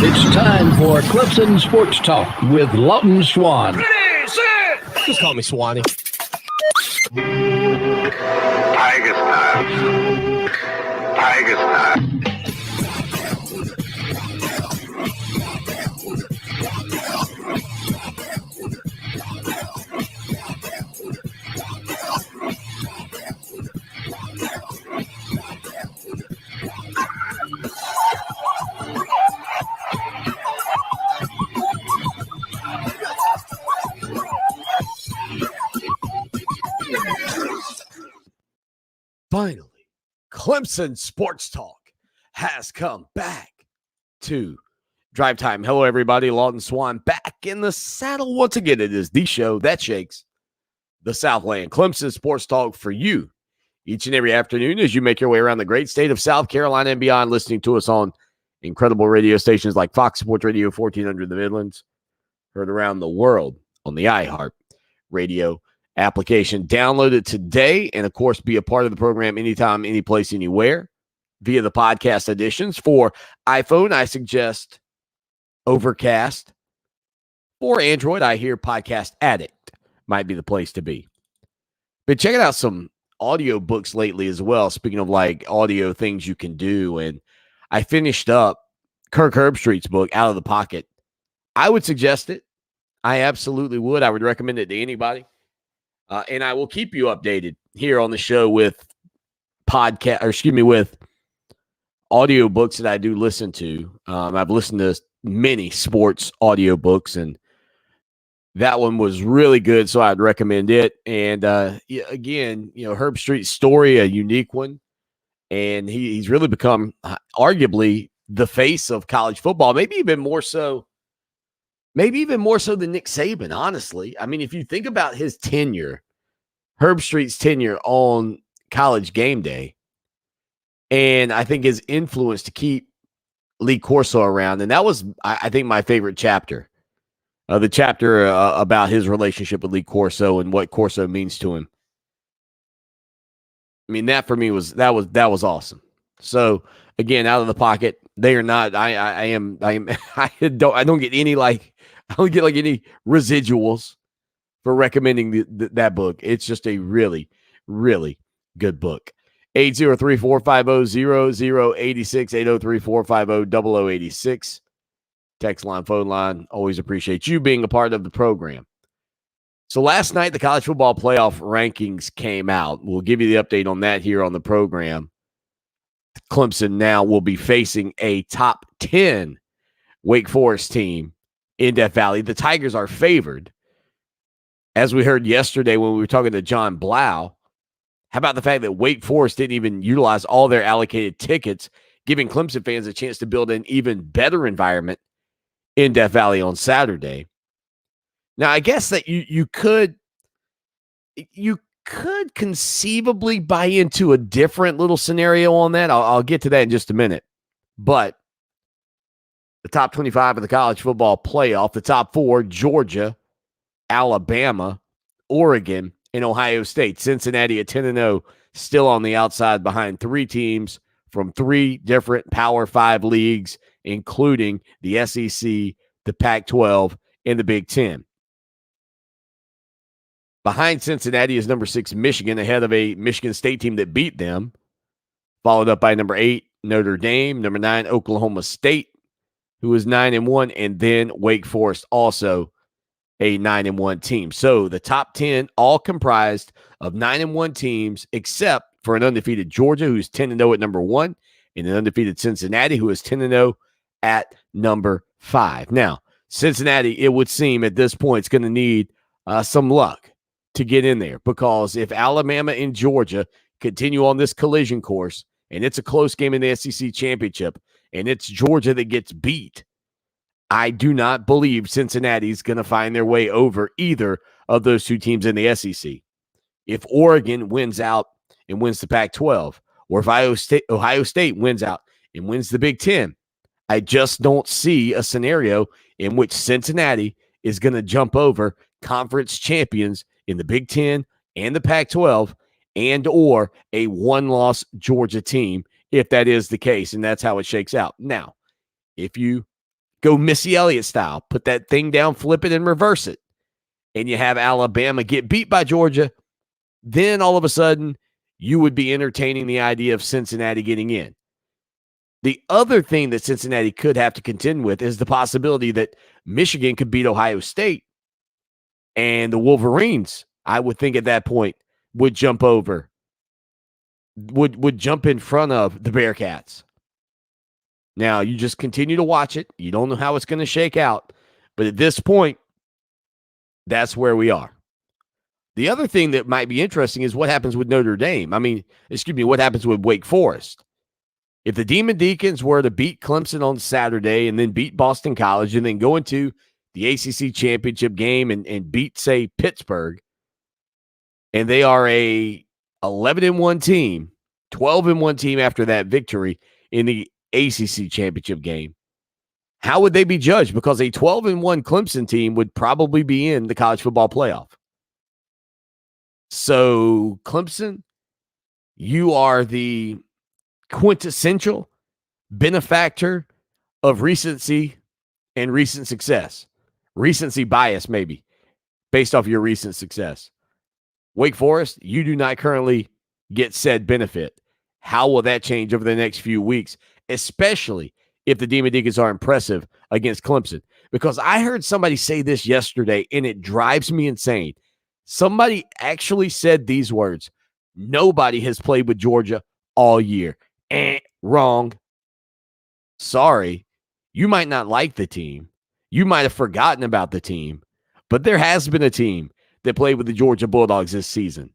It's time for Clemson Sports Talk with Lawton Swan. Ready, set. Just call me Swanee. Tigers time. Tigers time. Finally, Clemson Sports Talk has come back to Drive Time. Hello, everybody. Lawton Swan back in the saddle once again. It is the show that shakes the Southland. Clemson Sports Talk for you each and every afternoon as you make your way around the great state of South Carolina and beyond, listening to us on incredible radio stations like Fox Sports Radio 1400 in the Midlands, heard around the world on the iHeart Radio application. Download it today and, of course, be a part of the program anytime, any place, anywhere via the podcast editions. For iPhone, I suggest Overcast. For Android, I hear Podcast Addict might be the place to be. Been checking out some audio books lately as well, speaking of like audio things you can do, and I finished up Kirk Herbstreit's book, Out of the Pocket. I would suggest it. I absolutely would. I would recommend it to anybody. And I will keep you updated here on the show with with audio books that I do listen to. I've listened to many sports audio books, and that one was really good, so I'd recommend it. And again, Herbstreit's story, a unique one, and he's really become arguably the face of college football, maybe even more so than Nick Saban, honestly. I mean, if you think about his tenure, Herbstreit's tenure on College Game Day, and I think his influence to keep Lee Corso around, and that was, I think, my favorite chapter. The chapter about his relationship with Lee Corso and what Corso means to him. I mean, that for me was awesome. So again, Out of the Pocket, they are not. I don't get any any residuals for recommending that book. It's just a really, really good book. 803-450-0086, 803-450-0086. Text line, phone line. Always appreciate you being a part of the program. So last night, the college football playoff rankings came out. We'll give you the update on that here on the program. Clemson now will be facing a top 10 Wake Forest team in Death Valley. The Tigers are favored. As we heard yesterday when we were talking to John Blau, how about the fact that Wake Forest didn't even utilize all their allocated tickets, giving Clemson fans a chance to build an even better environment in Death Valley on Saturday. Now, I guess that you could conceivably buy into a different little scenario on that. I'll get to that in just a minute. But the top 25 of the college football playoff, the top four, Georgia, Alabama, Oregon, and Ohio State. Cincinnati at 10-0, still on the outside behind three teams from three different Power 5 leagues, including the SEC, the Pac-12, and the Big Ten. Behind Cincinnati is number 6, Michigan, ahead of a Michigan State team that beat them, followed up by number 8, Notre Dame, number 9, Oklahoma State, who is 9-1, and then Wake Forest, also a 9-1 team. So the top 10 all comprised of 9-1 teams, except for an undefeated Georgia, who's 10-0 at number 1, and an undefeated Cincinnati, who is 10-0 at number 5. Now, Cincinnati, it would seem at this point, is going to need some luck to get in there, because if Alabama and Georgia continue on this collision course, and it's a close game in the SEC championship, and it's Georgia that gets beat, I do not believe Cincinnati's going to find their way over either of those two teams in the SEC. If Oregon wins out and wins the Pac-12, or if Ohio State wins out and wins the Big Ten, I just don't see a scenario in which Cincinnati is going to jump over conference champions in the Big Ten and the Pac-12 and or a one-loss Georgia team, if that is the case, and that's how it shakes out. Now, if you Go Missy Elliott style. Put that thing down, flip it, and reverse it. And you have Alabama get beat by Georgia. Then all of a sudden, you would be entertaining the idea of Cincinnati getting in. The other thing that Cincinnati could have to contend with is the possibility that Michigan could beat Ohio State. And the Wolverines, I would think at that point, would jump over, would jump in front of the Bearcats. Now, you just continue to watch it. You don't know how it's going to shake out. But at this point, that's where we are. The other thing that might be interesting is what happens with Notre Dame. What happens with Wake Forest? If the Demon Deacons were to beat Clemson on Saturday and then beat Boston College and then go into the ACC championship game and beat, say, Pittsburgh, and they are a 11-1 team, 12-1 team after that victory in the ACC championship game, how would they be judged? Because a 12-1 Clemson team would probably be in the college football playoff. So, Clemson, you are the quintessential benefactor of recency and recent success. Recency bias, maybe, based off your recent success. Wake Forest, you do not currently get said benefit. How will that change over the next few weeks, especially if the Demon Deacons are impressive against Clemson? Because I heard somebody say this yesterday, and it drives me insane. Somebody actually said these words: nobody has played with Georgia all year. Wrong. Sorry. You might not like the team. You might have forgotten about the team. But there has been a team that played with the Georgia Bulldogs this season.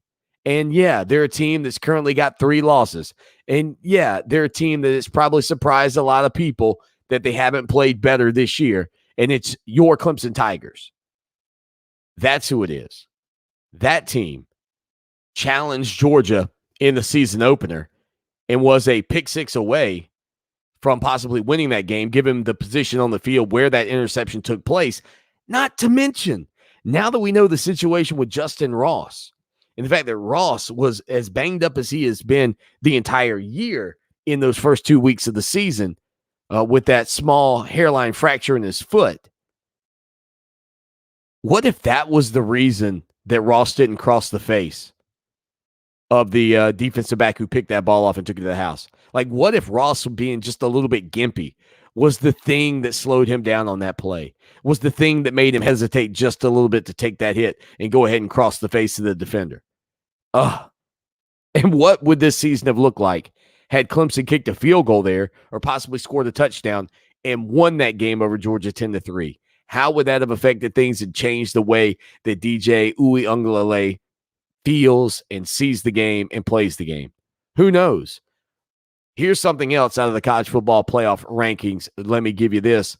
And yeah, they're a team that's currently got 3 losses. And yeah, they're a team that has probably surprised a lot of people that they haven't played better this year. And it's your Clemson Tigers. That's who it is. That team challenged Georgia in the season opener and was a pick 6 away from possibly winning that game, given the position on the field where that interception took place. Not to mention, now that we know the situation with Justin Ross, and the fact that Ross was as banged up as he has been the entire year in those first 2 weeks of the season with that small hairline fracture in his foot. What if that was the reason that Ross didn't cross the face of the defensive back who picked that ball off and took it to the house? Like, what if Ross being just a little bit gimpy was the thing that slowed him down on that play, was the thing that made him hesitate just a little bit to take that hit and go ahead and cross the face of the defender? And what would this season have looked like had Clemson kicked a field goal there or possibly scored a touchdown and won that game over Georgia 10-3? How would that have affected things and changed the way that DJ Uiagalelei feels and sees the game and plays the game? Who knows? Here's something else out of the college football playoff rankings. Let me give you this.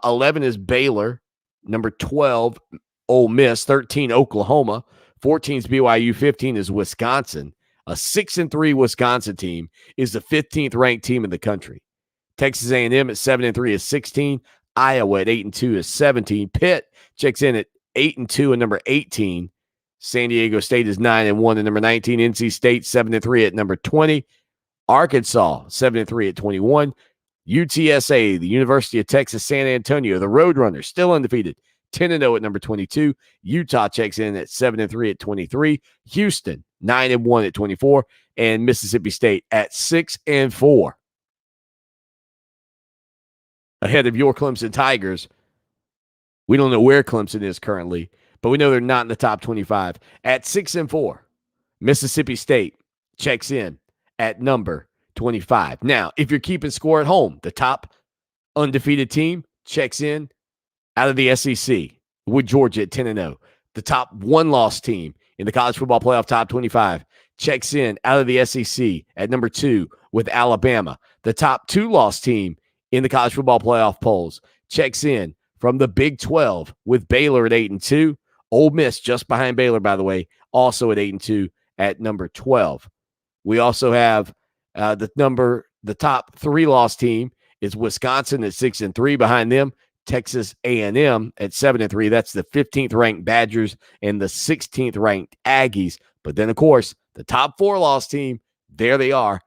11 is Baylor. Number 12, Ole Miss. 13, Oklahoma. 14 is BYU. 15 is Wisconsin. A 6-3 Wisconsin team is the 15th ranked team in the country. Texas A&M at 7-3 is 16. Iowa at 8-2 is 17. Pitt checks in at 8-2 and number 18. San Diego State is 9-1 and number 19. NC State 7-3 at number 20. Arkansas 7-3 at 21. UTSA, the University of Texas San Antonio, the Roadrunners, still undefeated, 10-0 at number 22. Utah checks in at 7-3 at 23. Houston 9-1 at 24, and Mississippi State at 6-4. Ahead of your Clemson Tigers. We don't know where Clemson is currently, but we know they're not in the top 25. At 6-4, Mississippi State checks in at number 25. Now, if you're keeping score at home, the top undefeated team checks in out of the SEC with Georgia at 10-0. The top one-loss team in the college football playoff top 25 checks in out of the SEC at number 2 with Alabama. The top two-loss team in the college football playoff polls checks in from the Big 12 with Baylor at 8-2. Ole Miss just behind Baylor, by the way, also at 8-2 at number 12. We also have the top 3-loss team is Wisconsin at 6-3. Behind them, Texas A&M at 7-3. That's the 15th ranked Badgers and the 16th ranked Aggies. But then, of course, the top 4-loss team, there they are,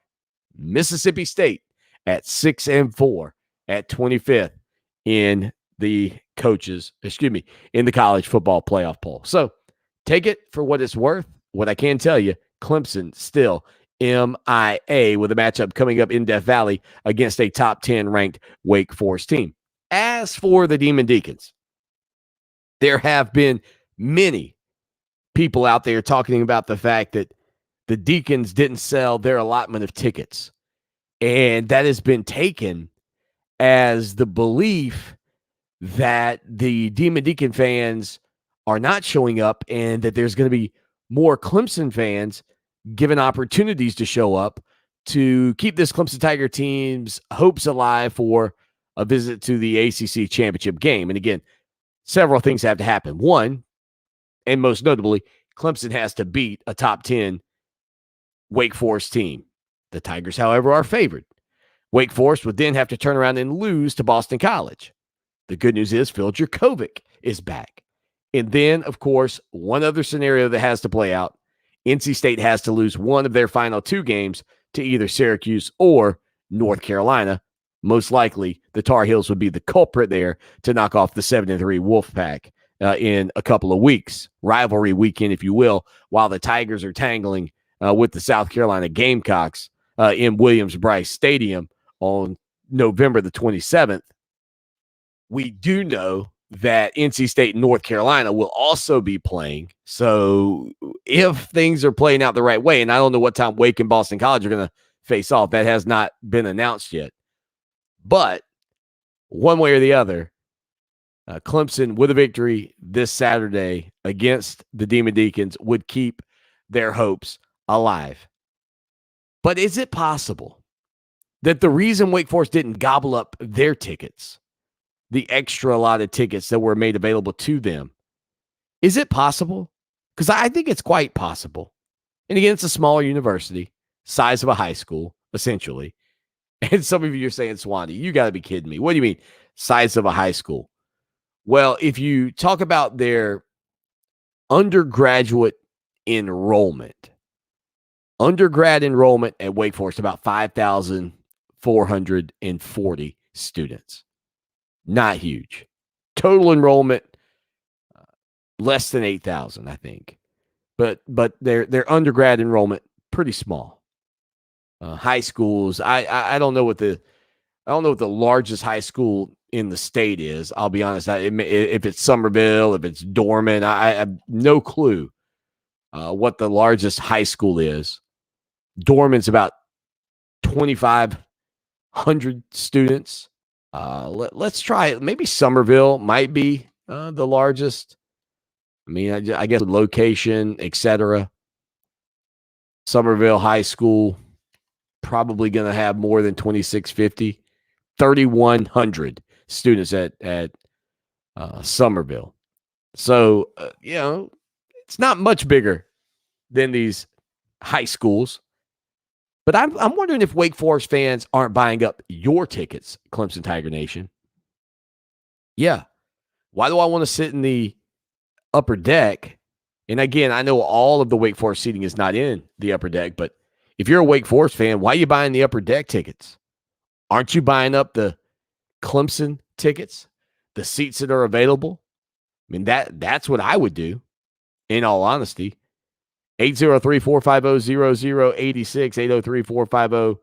Mississippi State at 6-4 at 25th in the in the college football playoff poll. So take it for what it's worth. What I can tell you, Clemson still MIA with a matchup coming up in Death Valley against a top 10 ranked Wake Forest team. As for the Demon Deacons, there have been many people out there talking about the fact that the Deacons didn't sell their allotment of tickets. And that has been taken as the belief that the Demon Deacon fans are not showing up and that there's going to be more Clemson fans given opportunities to show up to keep this Clemson Tiger team's hopes alive for a visit to the ACC championship game. And again, several things have to happen. One, and most notably, Clemson has to beat a top 10 Wake Forest team. The Tigers, however, are favored. Wake Forest would then have to turn around and lose to Boston College. The good news is Phil Jurkovec is back. And then, of course, one other scenario that has to play out, NC State has to lose one of their final two games to either Syracuse or North Carolina. Most likely, the Tar Heels would be the culprit there to knock off the 7-3 Wolfpack in a couple of weeks. Rivalry weekend, if you will, while the Tigers are tangling with the South Carolina Gamecocks in Williams-Brice Stadium on November the 27th. We do know that NC State and North Carolina will also be playing. So if things are playing out the right way, and I don't know what time Wake and Boston College are going to face off, that has not been announced yet. But one way or the other, Clemson with a victory this Saturday against the Demon Deacons would keep their hopes alive. But is it possible that the reason Wake Forest didn't gobble up their tickets, the extra allotted tickets that were made available to them, is it possible? Because I think it's quite possible. And again, it's a smaller university, size of a high school, essentially. And some of you are saying, Swanee, you got to be kidding me. What do you mean, size of a high school? Well, if you talk about their undergrad enrollment at Wake Forest, about 5,440 students. Not huge. Total enrollment, less than 8,000, I think. But their undergrad enrollment, pretty small. High schools, I don't know what the largest high school in the state is. I'll be honest. If it's Somerville, if it's Dorman, I have no clue what the largest high school is. Dorman's about 2,500 students. Let's try it. Maybe Somerville might be the largest. I mean, I guess location, etc. Somerville High School probably going to have more than 2,650, 3,100 students at Somerville. So, it's not much bigger than these high schools. But I'm wondering if Wake Forest fans aren't buying up your tickets, Clemson Tiger Nation. Yeah. Why do I want to sit in the upper deck? And again, I know all of the Wake Forest seating is not in the upper deck, but if you're a Wake Forest fan, why are you buying the upper deck tickets? Aren't you buying up the Clemson tickets, the seats that are available? I mean, that's what I would do, in all honesty. 803-450-0086,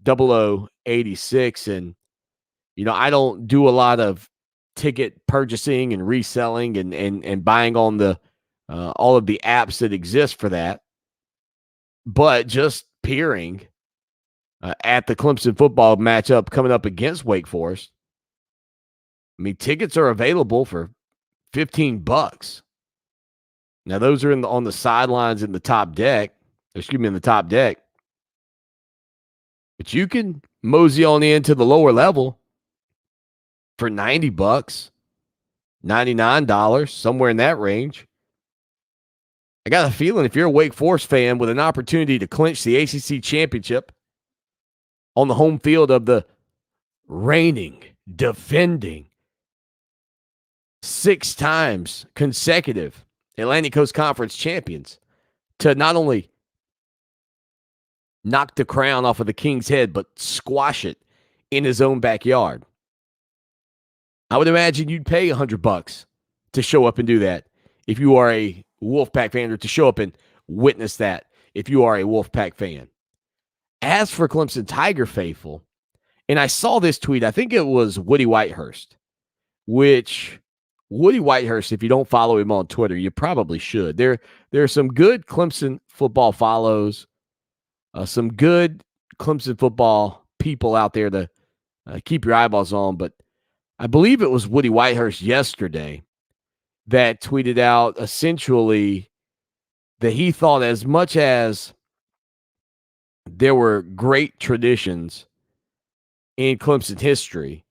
803-450-0086. And, I don't do a lot of ticket purchasing and reselling and buying on the all of the apps that exist for that. But just peering at the Clemson football matchup coming up against Wake Forest, I mean, tickets are available for $15. Now, those are on the sidelines in the top deck. In the top deck. But you can mosey on into the lower level for $90, $99, somewhere in that range. I got a feeling if you're a Wake Forest fan with an opportunity to clinch the ACC championship on the home field of the reigning, defending, 6 times consecutive Atlantic Coast Conference champions, to not only knock the crown off of the King's head, but squash it in his own backyard. I would imagine you'd pay $100 to show up and do that if you are a Wolfpack fan, or to show up and witness that if you are a Wolfpack fan. As for Clemson Tiger faithful, and I saw this tweet, I think it was Woody Whitehurst, which Woody Whitehurst, if you don't follow him on Twitter, you probably should. There are some good Clemson football follows, some good Clemson football people out there to keep your eyeballs on. But I believe it was Woody Whitehurst yesterday that tweeted out essentially that he thought, as much as there were great traditions in Clemson history,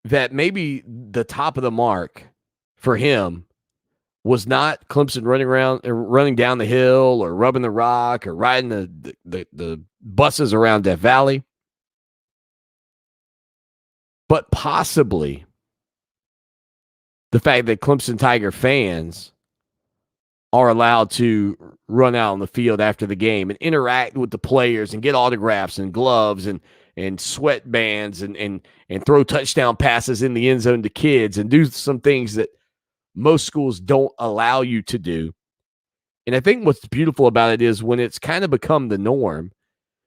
that maybe the top of the mark for him was not Clemson running down the hill or rubbing the rock or riding the buses around Death Valley, but possibly the fact that Clemson Tiger fans are allowed to run out on the field after the game and interact with the players and get autographs and gloves and sweatbands and throw touchdown passes in the end zone to kids and do some things that most schools don't allow you to do. And I think what's beautiful about it is when it's kind of become the norm,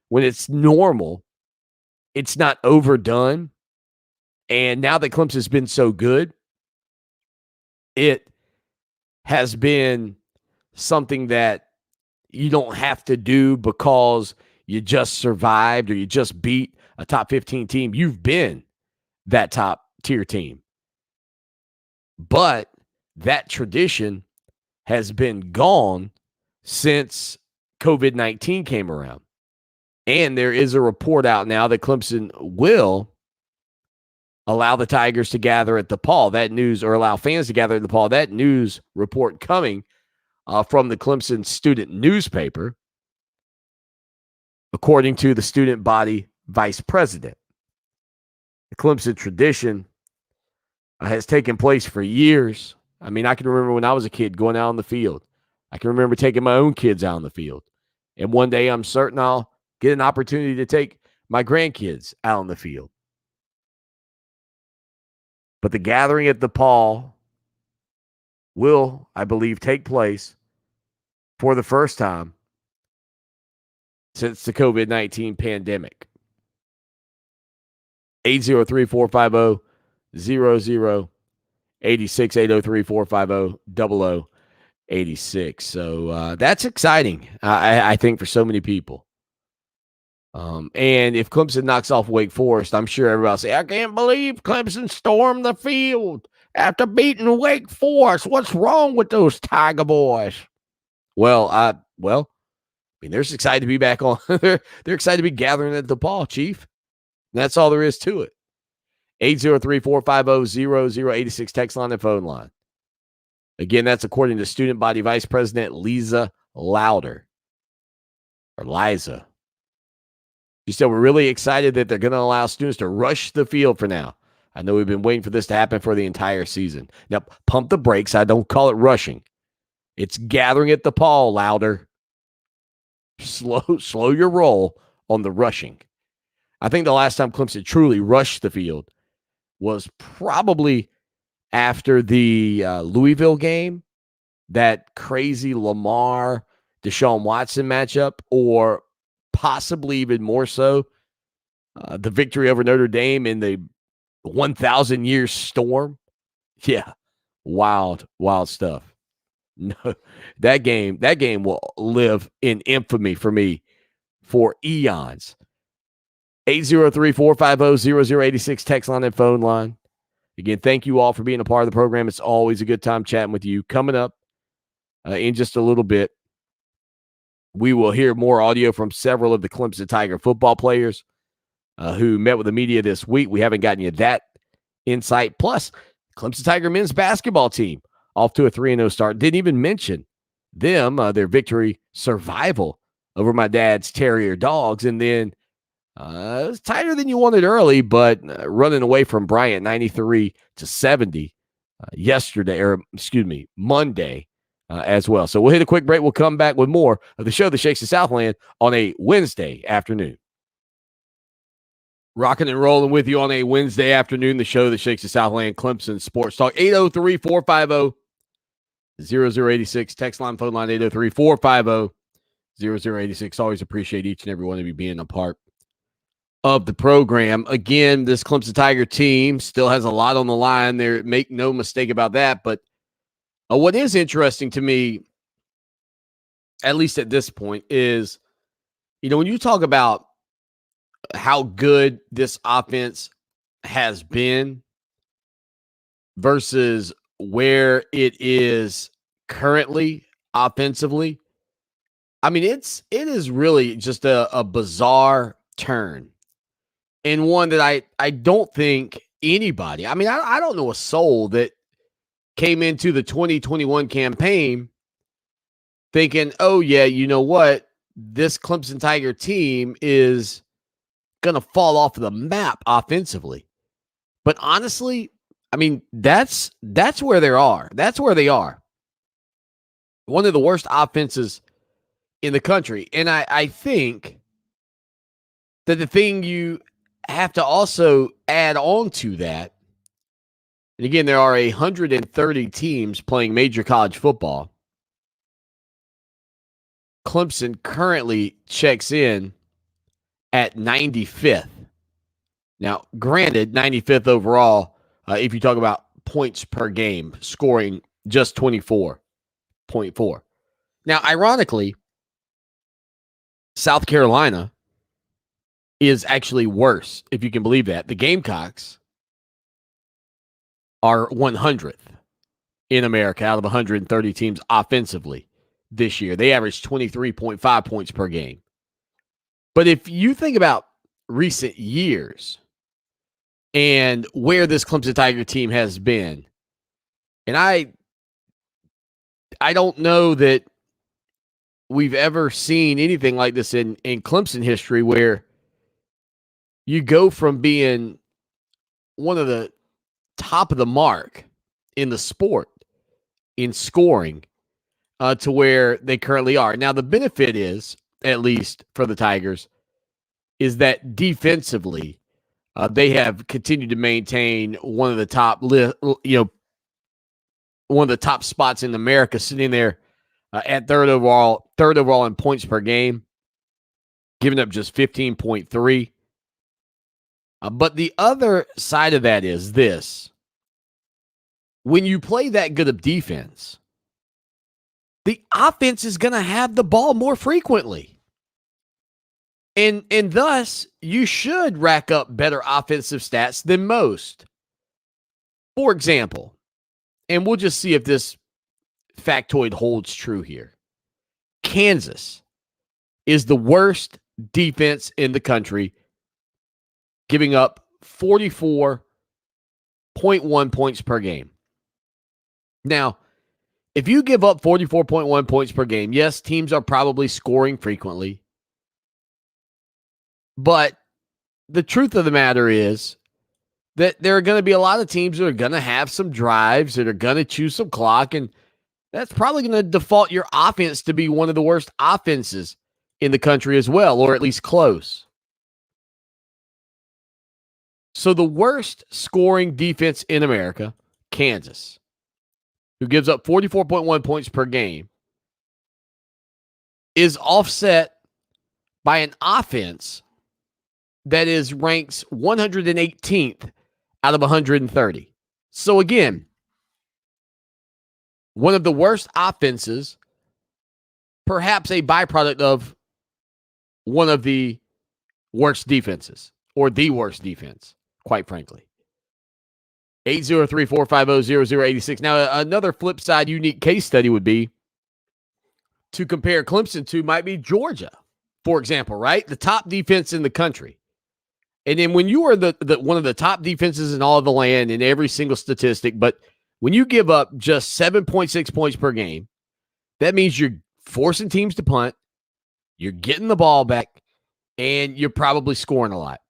when it's normal, it's not overdone. And now that Clemson's been so good, it has been something that you don't have to do because you just survived or you just beat a top 15 team. You've been that top tier team. But that tradition has been gone since COVID-19 came around. And there is a report out now that Clemson will allow the Tigers to gather at the Paul. That news, or allow fans to gather at the Paul. That news report coming from the Clemson student newspaper, according to the student body vice president. The Clemson tradition has taken place for years. I mean, I can remember when I was a kid going out on the field. I can remember taking my own kids out on the field. And one day I'm certain I'll get an opportunity to take my grandkids out on the field. But the gathering at the Paul will, I believe, take place for the first time since the COVID-19 pandemic. 803-450-0086, 803-450-0086. So that's exciting, I think, for so many people. And if Clemson knocks off Wake Forest, I'm sure everybody will say, I can't believe Clemson stormed the field after beating Wake Forest. What's wrong with those Tiger boys? Well, I mean, they're excited to be back on. They're excited to be gathering at the Paul, Chief. That's all there is to it. 803-450-0086 text line and phone line. Again, that's according to student body vice president Liza Lauder. Or Liza. She said, we're really excited that they're going to allow students to rush the field for now. I know we've been waiting for this to happen for the entire season. Now, pump the brakes. I don't call it rushing. It's gathering at the Paul, Lauder. Slow your roll on the rushing. I think the last time Clemson truly rushed the field was probably after the Louisville game, that crazy Lamar Deshaun Watson matchup, or possibly even more so, the victory over Notre Dame in the 1,000-year storm. Yeah, wild stuff. No, that game will live in infamy for me for eons. 803-450-0086 text line and phone line. Again, thank you all for being a part of the program. It's always a good time chatting with you. Coming up in just a little bit, we will hear more audio from several of the Clemson Tiger football players who met with the media this week. We haven't gotten you that insight. Plus, Clemson Tiger men's basketball team off to a 3-0 start. Didn't even mention them, their victory survival over my dad's Terrier dogs. And then it was tighter than you wanted early, but running away from Bryant 93-70 Monday as well. So we'll hit a quick break. We'll come back with more of the show that shakes the Southland on a Wednesday afternoon. Rocking and rolling with you on a Wednesday afternoon, the show that shakes the Southland Clemson Sports Talk. 803-450-0086. Text line, phone line, 803-450-0086. Always appreciate each and every one of you being a part of the program. Again, this Clemson Tiger team still has a lot on the line there. Make no mistake about that. But what is interesting to me, at least at this point, is, when you talk about how good this offense has been versus where it is currently offensively, I mean, it is really just a bizarre turn, and one that I don't think anybody, I mean, I don't know a soul that came into the 2021 campaign thinking, oh, yeah, you know what? This Clemson Tiger team is going to fall off the map offensively. But honestly, I mean, that's where they are. That's where they are. One of the worst offenses in the country. And I think that the thing you have to also add on to that, and again, there are 130 teams playing major college football. Clemson currently checks in at 95th. Now, granted, 95th overall, if you talk about points per game, scoring just 24.4. Now, ironically, South Carolina is actually worse, if you can believe that. The Gamecocks are 100th in America out of 130 teams offensively this year. They averaged 23.5 points per game. But if you think about recent years and where this Clemson Tiger team has been, and I don't know that we've ever seen anything like this in Clemson history, where you go from being one of the top of the mark in the sport in scoring to where they currently are. Now, the benefit is, at least for the Tigers, is that defensively, they have continued to maintain one of the top, one of the top spots in America, sitting there at third overall in points per game, giving up just 15.3. But the other side of that is this: when you play that good of defense, the offense is going to have the ball more frequently. And thus, you should rack up better offensive stats than most. For example, and we'll just see if this factoid holds true here. Kansas is the worst defense in the country, giving up 44.1 points per game. Now, if you give up 44.1 points per game, yes, teams are probably scoring frequently. But the truth of the matter is that there are going to be a lot of teams that are going to have some drives, that are going to chew some clock, and that's probably going to default your offense to be one of the worst offenses in the country as well, or at least close. So the worst scoring defense in America, Kansas, who gives up 44.1 points per game, is offset by an offense that is ranks 118th out of 130. So again, one of the worst offenses, perhaps a byproduct of one of the worst defenses, or the worst defense, quite frankly. 803-450-0086. Now, another flip side unique case study would be to compare Clemson to might be Georgia, for example, right? The top defense in the country. And then when you are the one of the top defenses in all of the land in every single statistic, but when you give up just 7.6 points per game, that means you're forcing teams to punt, you're getting the ball back, and you're probably scoring a lot.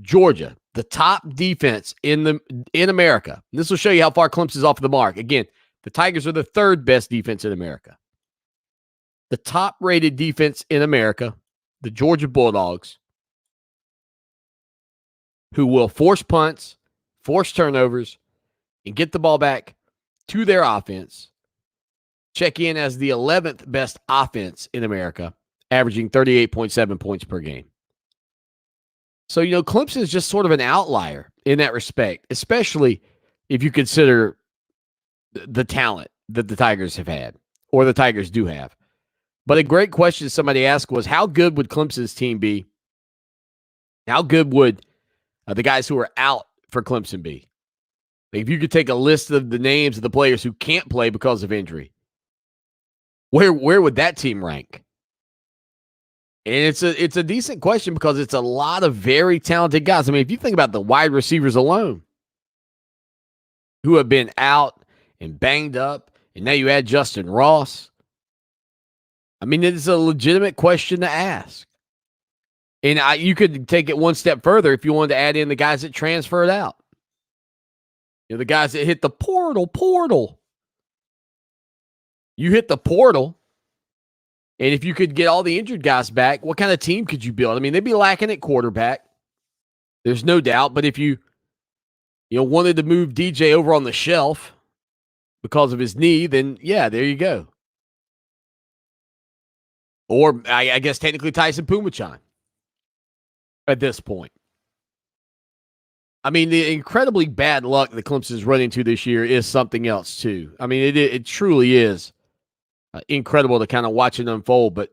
Georgia, the top defense in America. This will show you how far Clemson's off the mark. Again, the Tigers are the third best defense in America. The top-rated defense in America, the Georgia Bulldogs, who will force punts, force turnovers, and get the ball back to their offense, check in as the 11th best offense in America, averaging 38.7 points per game. So, Clemson is just sort of an outlier in that respect, especially if you consider the talent that the Tigers have had, or the Tigers do have. But a great question somebody asked was, how good would Clemson's team be? How good would the guys who are out for Clemson be? If you could take a list of the names of the players who can't play because of injury, where would that team rank? And it's a decent question because it's a lot of very talented guys. I mean, if you think about the wide receivers alone who have been out and banged up, and now you add Justin Ross, I mean, it's a legitimate question to ask. And you could take it one step further if you wanted to add in the guys that transferred out. The guys that hit the portal. You hit the portal, and if you could get all the injured guys back, what kind of team could you build? I mean, they'd be lacking at quarterback. There's no doubt. But if you wanted to move DJ over on the shelf because of his knee, then, yeah, there you go. Or, I guess, technically Tyson Pumachan at this point. I mean, the incredibly bad luck that Clemson's run into this year is something else, too. I mean, it truly is incredible to kind of watch it unfold. But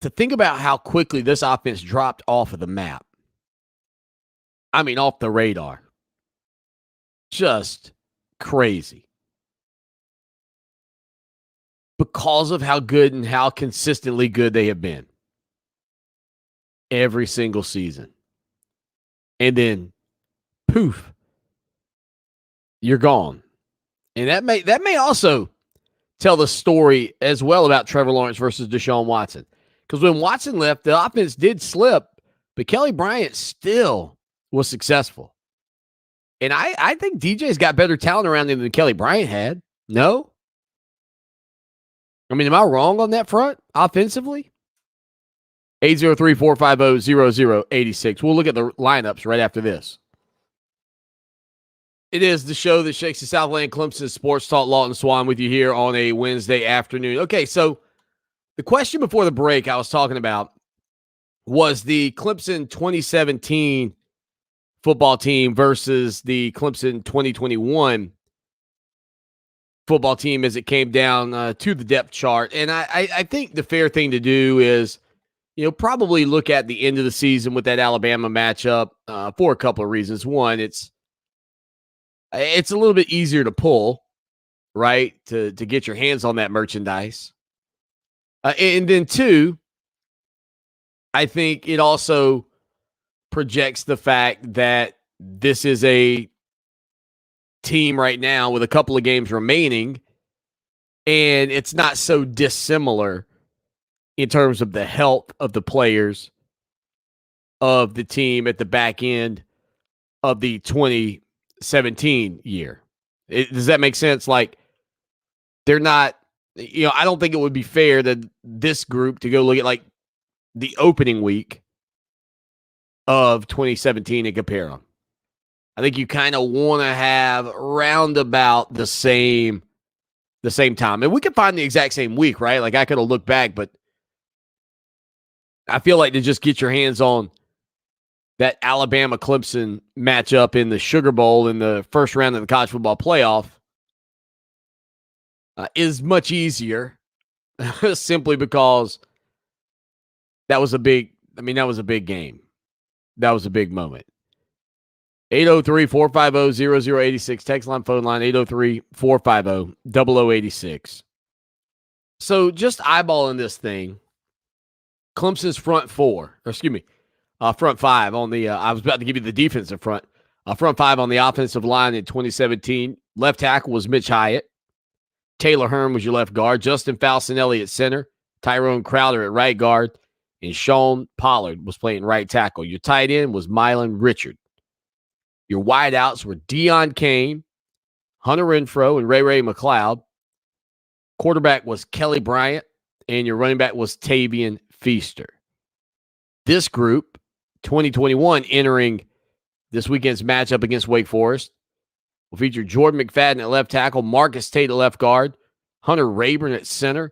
to think about how quickly this offense dropped off of the map. I mean, off the radar. Just crazy. Because of how good and how consistently good they have been. Every single season. And then, poof, you're gone. And that may also tell the story as well about Trevor Lawrence versus Deshaun Watson. Because when Watson left, the offense did slip, but Kelly Bryant still was successful. And I think DJ's got better talent around him than Kelly Bryant had. No? I mean, am I wrong on that front offensively? 803-450-0086. We'll look at the lineups right after this. It is the show that shakes the Southland Clemson Sports Talk. Lawton Swan with you here on a Wednesday afternoon. Okay, so the question before the break I was talking about was the Clemson 2017 football team versus the Clemson 2021 football team as it came down to the depth chart. And I think the fair thing to do is, probably look at the end of the season with that Alabama matchup for a couple of reasons. One, it's a little bit easier to pull, right, to get your hands on that merchandise. And then two, I think it also projects the fact that this is a team right now with a couple of games remaining, and it's not so dissimilar in terms of the health of the players of the team at the back end of the 2017 year. Does that make sense? Like, they're not, I don't think it would be fair that this group to go look at like the opening week of 2017 and compare them. I think you kind of want to have roundabout the same time. And we could find the exact same week, right? Like, I could have looked back, but I feel like to just get your hands on that Alabama-Clemson matchup in the Sugar Bowl in the first round of the college football playoff is much easier simply because that was a big game. That was a big moment. 803-450-0086. Text line, phone line, 803-450-0086. So just eyeballing this thing, Clemson's front five on the, I was about to give you the defensive front. Front five on the offensive line in 2017. Left tackle was Mitch Hyatt. Taylor Hearn was your left guard. Justin Falcinelli at center. Tyrone Crowder at right guard. And Sean Pollard was playing right tackle. Your tight end was Mylan Richard. Your wideouts were Deion Kane, Hunter Renfrow, and Ray McLeod. Quarterback was Kelly Bryant, and your running back was Tavian Feaster. This group 2021 entering this weekend's matchup against Wake Forest will feature Jordan McFadden at left tackle, Marcus Tate at left guard, Hunter Rayburn at center,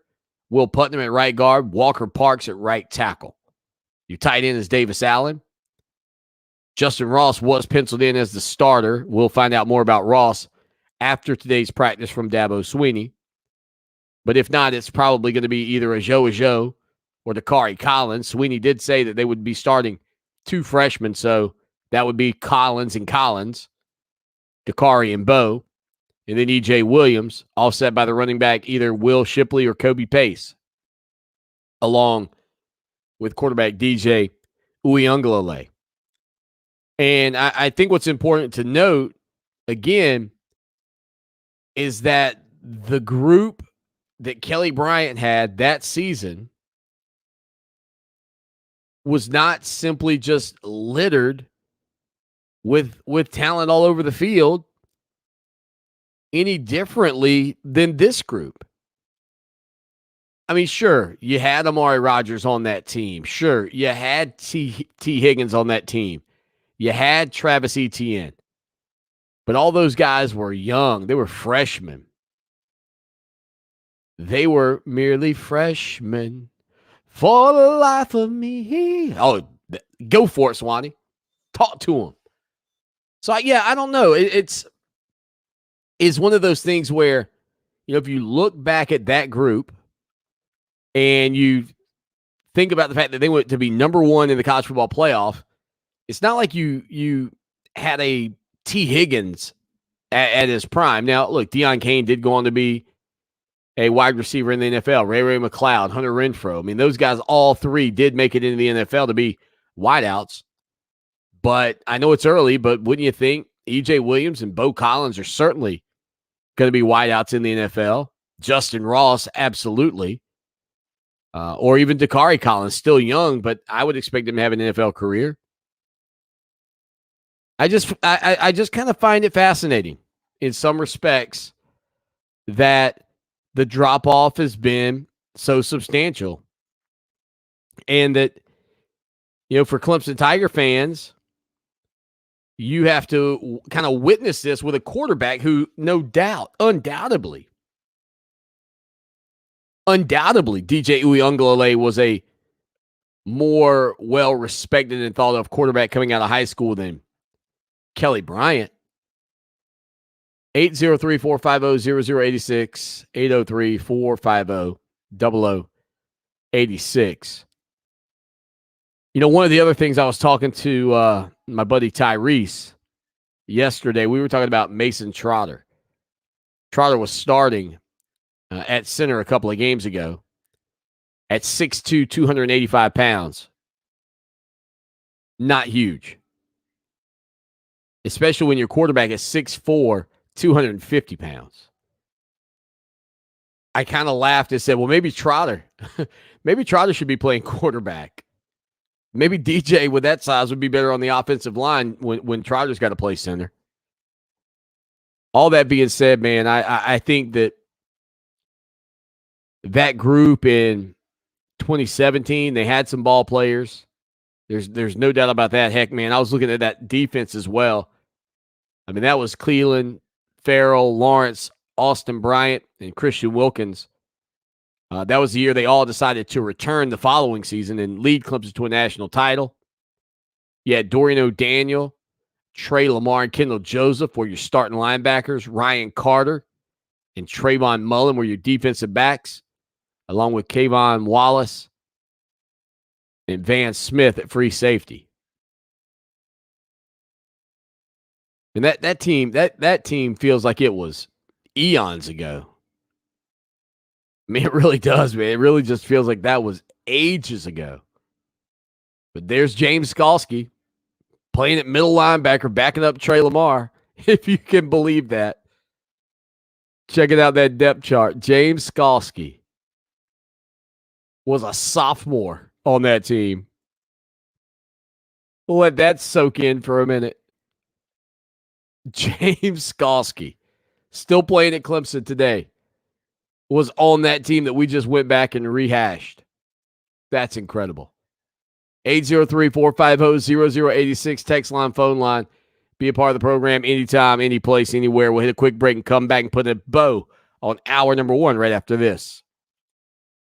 Will Putnam at right guard, Walker Parks at right tackle. Your tight end is Davis Allen. Justin Ross was penciled in as the starter. We'll find out more about Ross after today's practice from Dabo Swinney. But if not, it's probably going to be either Ajo or Takari Collins. Swinney did say that they would be starting 2 freshmen, so that would be Collins and Collins, Takari and Bo, and then E.J. Williams, offset by the running back either Will Shipley or Kobe Pace, along with quarterback DJ Uiagalelei. And I think what's important to note, again, is that the group that Kelly Bryant had that season was not simply just littered with talent all over the field any differently than this group. I mean, sure, you had Amari Rodgers on that team. Sure, you had T. Higgins on that team. You had Travis Etienne. But all those guys were young. They were freshmen. They were merely freshmen for the life of me. Oh, go for it, Swanee. Talk to him. So, yeah, I don't know. It's one of those things where, you know, if you look back at that group and you think about the fact that they went to be number 1 in the college football playoff, it's not like you had a T. Higgins at his prime. Now, look, Deion Kane did go on to be a wide receiver in the NFL. Ray McLeod, Hunter Renfrow. I mean, those guys, all 3 did make it into the NFL to be wideouts. But I know it's early, but wouldn't you think E.J. Williams and Bo Collins are certainly going to be wideouts in the NFL? Justin Ross, absolutely. Or even Takari Collins, still young, but I would expect him to have an NFL career. I just kind of find it fascinating in some respects that the drop-off has been so substantial. And that, you know, for Clemson Tiger fans, you have to kind of witness this with a quarterback who, no doubt, undoubtedly, DJ Uiagalelei was a more well-respected and thought of quarterback coming out of high school than Kelly Bryant. 803-450-0086, 803-450-0086. You know, one of the other things I was talking to my buddy Tyrese yesterday, we were talking about Mason Trotter. Trotter was starting at center a couple of games ago at 6'2", 285 pounds. Not huge. Especially when your quarterback is 6'4", 250 pounds. I kind of laughed and said, well, maybe Trotter should be playing quarterback. Maybe DJ with that size would be better on the offensive line when Trotter's got to play center. All that being said, man, I think that group in 2017, they had some ball players. There's no doubt about that. Heck, man, I was looking at that defense as well. I mean, that was Cleveland, Farrell, Lawrence, Austin Bryant, and Christian Wilkins. That was the year they all decided to return the following season and lead Clemson to a national title. You had Dorian O'Daniel, Trey Lamar, and Kendall Joseph were your starting linebackers. Ryan Carter and Trayvon Mullen were your defensive backs, along with Kayvon Wallace and Van Smith at free safety. And that team feels like it was eons ago. I mean, it really does, man. It really just feels like that was ages ago. But there's James Skalski playing at middle linebacker, backing up Trey Lamar, if you can believe that. Checking out that depth chart. James Skalski was a sophomore on that team. We'll let that soak in for a minute. James Skalski, still playing at Clemson today, was on that team that we just went back and rehashed. That's incredible. 803-450-0086. Text line, phone line. Be a part of the program anytime, any place, anywhere. We'll hit a quick break and come back and put a bow on hour number 1 right after this.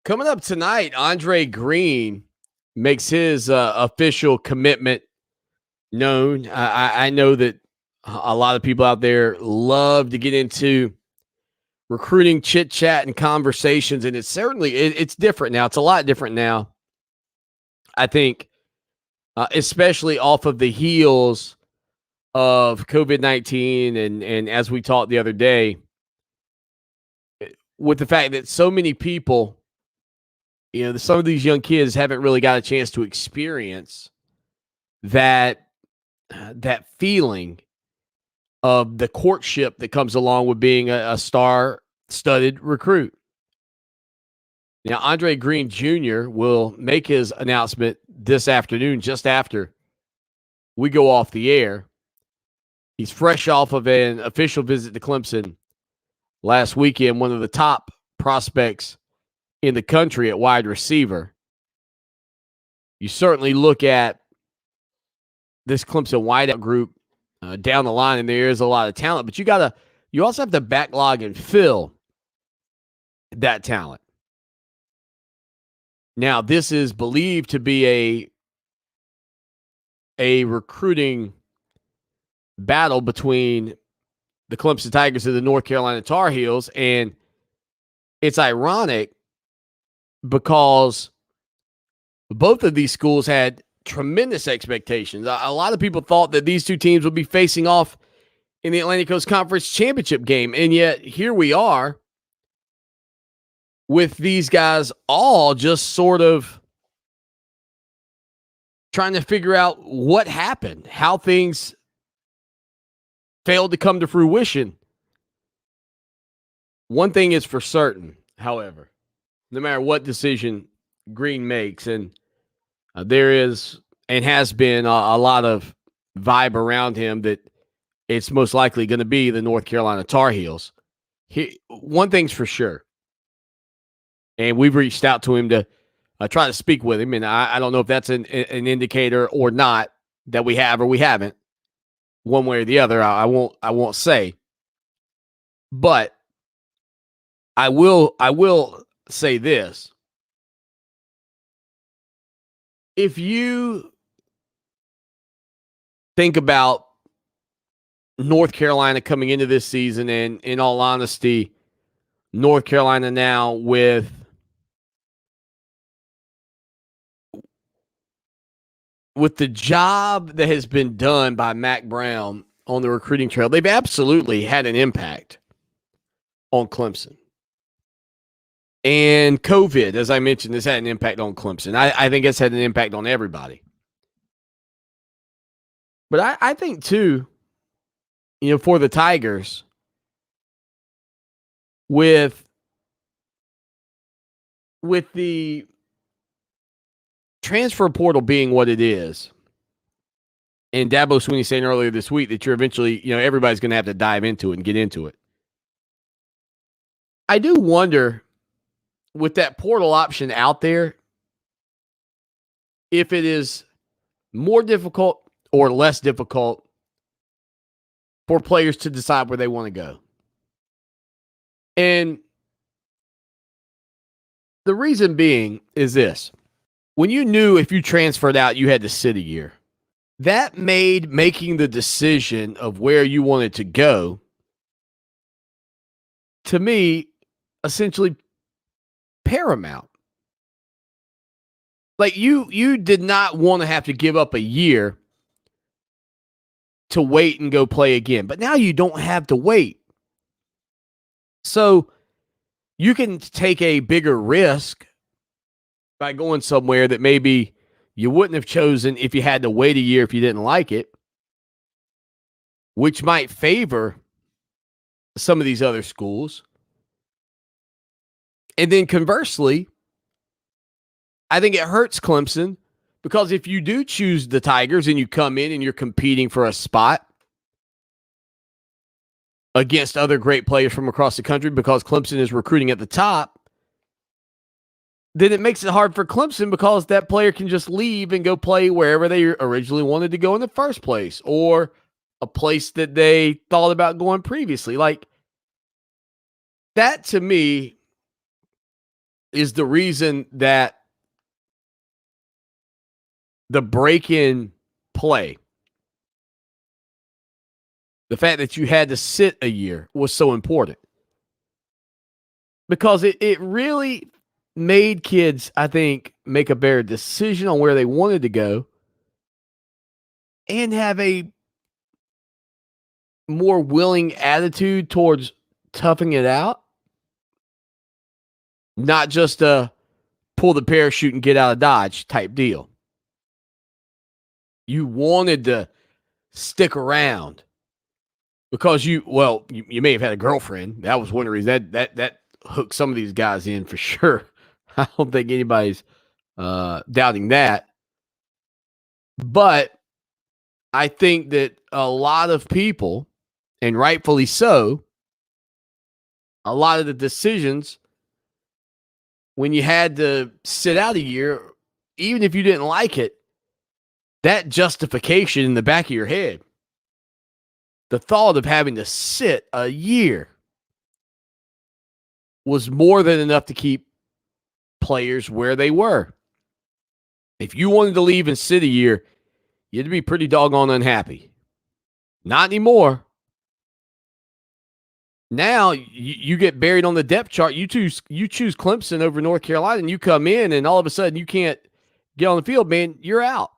Coming up tonight, Andre Greene makes his official commitment known. I know that a lot of people out there love to get into recruiting chit chat and conversations, and it's certainly it's different now. It's a lot different now. I think, especially off of the heels of COVID-19, and as we talked the other day, with the fact that so many people, some of these young kids haven't really got a chance to experience that feeling of the courtship that comes along with being a star-studded recruit. Now, Andre Greene Jr. will make his announcement this afternoon, just after we go off the air. He's fresh off of an official visit to Clemson last weekend, one of the top prospects in the country at wide receiver. You certainly look at this Clemson wideout group down the line, and there is a lot of talent, but you also have to backlog and fill that talent. Now, this is believed to be a recruiting battle between the Clemson Tigers and the North Carolina Tar Heels, and it's ironic because both of these schools had tremendous expectations. A lot of people thought that these two teams would be facing off in the Atlantic Coast Conference Championship game, and yet here we are with these guys all just sort of trying to figure out what happened, how things failed to come to fruition. One thing is for certain, however, no matter what decision Greene makes, and there is and has been a lot of vibe around him that it's most likely going to be the North Carolina Tar Heels. One thing's for sure, and we've reached out to him to try to speak with him, and I don't know if that's an indicator or not that we have or we haven't. One way or the other, I won't say, but I will say this: if you think about North Carolina coming into this season, and in all honesty, North Carolina now with the job that has been done by Mack Brown on the recruiting trail, they've absolutely had an impact on Clemson. And COVID, as I mentioned, has had an impact on Clemson. I think it's had an impact on everybody. But I think, too, for the Tigers, with the transfer portal being what it is, and Dabo Swinney saying earlier this week that you're eventually, everybody's going to have to dive into it and get into it. I do wonder, with that portal option out there, if it is more difficult or less difficult for players to decide where they want to go. And the reason being is this: when you knew if you transferred out, you had to sit a year, that made making the decision of where you wanted to go, to me, essentially paramount. Like you did not want to have to give up a year to wait and go play again. But now you don't have to wait. So you can take a bigger risk by going somewhere that maybe you wouldn't have chosen if you had to wait a year if you didn't like it, which might favor some of these other schools. And then conversely, I think it hurts Clemson, because if you do choose the Tigers and you come in and you're competing for a spot against other great players from across the country, because Clemson is recruiting at the top, then it makes it hard for Clemson because that player can just leave and go play wherever they originally wanted to go in the first place, or a place that they thought about going previously. Like, that to me is the reason that the break-in play, the fact that you had to sit a year, was so important. Because it really made kids, I think, make a better decision on where they wanted to go and have a more willing attitude towards toughing it out. Not just a pull the parachute and get out of Dodge type deal. You wanted to stick around because you may have had a girlfriend. That was one of the reasons that hooked some of these guys in for sure. I don't think anybody's doubting that. But I think that a lot of people, and rightfully so, a lot of the decisions, when you had to sit out a year, even if you didn't like it, that justification in the back of your head, the thought of having to sit a year, was more than enough to keep players where they were. If you wanted to leave and sit a year, you had to be pretty doggone unhappy. Not anymore. Now you get buried on the depth chart. You choose Clemson over North Carolina, and you come in, and all of a sudden you can't get on the field, man. You're out,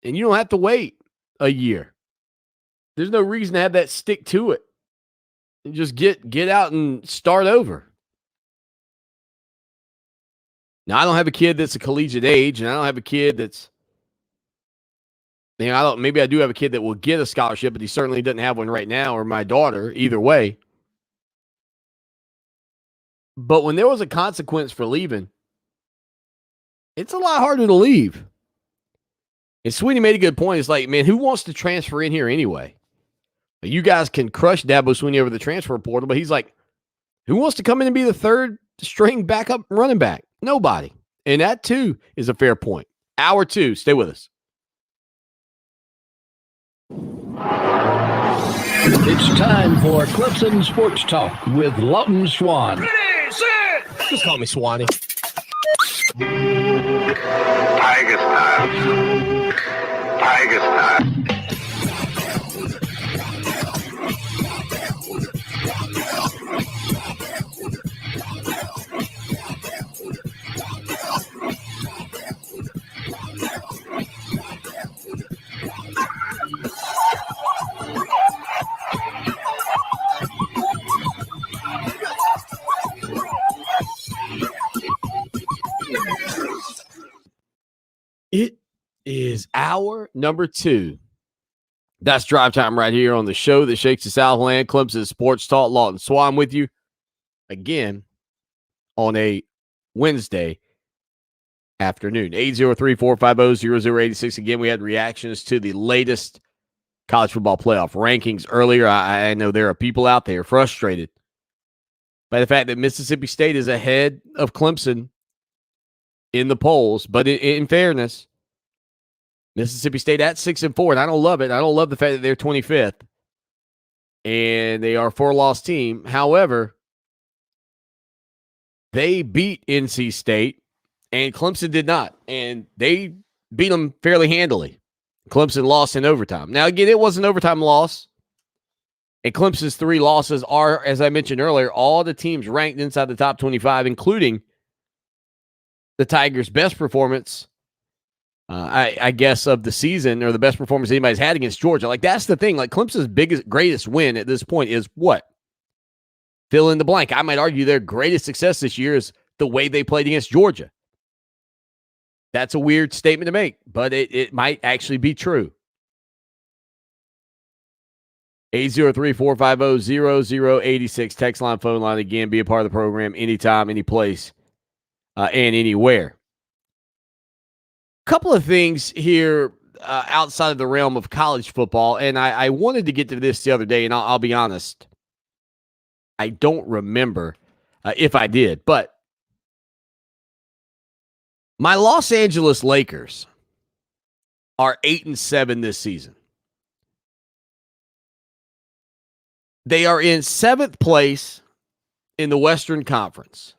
and you don't have to wait a year. There's no reason to have that stick to it. And just get out and start over. Now, I don't have a kid that's a collegiate age, and I don't have a kid that's, maybe I do have a kid that will get a scholarship, but he certainly doesn't have one right now, or my daughter, either way. But when there was a consequence for leaving, it's a lot harder to leave. And Sweeney made a good point. It's like, man, who wants to transfer in here anyway? You guys can crush Dabo Sweeney over the transfer portal, but he's like, who wants to come in and be the third string backup running back? Nobody. And that, too, is a fair point. Hour 2. Stay with us. It's time for Clemson Sports Talk with Lawton Swan. Ready, set. Just call me Swanee. Tigers time. Tigers time. It is hour number 2. That's drive time right here on the show that shakes the Southland. Clemson Sports Talk. Lawton Swan with you again on a Wednesday afternoon. 803-450-0086. Again, we had reactions to the latest college football playoff rankings earlier. I know there are people out there frustrated by the fact that Mississippi State is ahead of Clemson in the polls, but in fairness, Mississippi State at 6-4, and I don't love it. I don't love the fact that they're 25th, and they are a 4-loss team. However, they beat NC State, and Clemson did not, and they beat them fairly handily. Clemson lost in overtime. Now, again, it was an overtime loss, and Clemson's 3 losses are, as I mentioned earlier, all the teams ranked inside the top 25, including the Tigers' best performance, I guess, of the season, or the best performance anybody's had against Georgia. Like, that's the thing. Like, Clemson's greatest win at this point is what? Fill in the blank. I might argue their greatest success this year is the way they played against Georgia. That's a weird statement to make, but it might actually be true. 803-450-0086. Text line, phone line. Again, be a part of the program anytime, any place. And anywhere. Couple of things here outside of the realm of college football, and I wanted to get to this the other day, and I'll be honest, I don't remember if I did, but My Los Angeles Lakers are 8-7 this season. They are in 7th place in the Western Conference.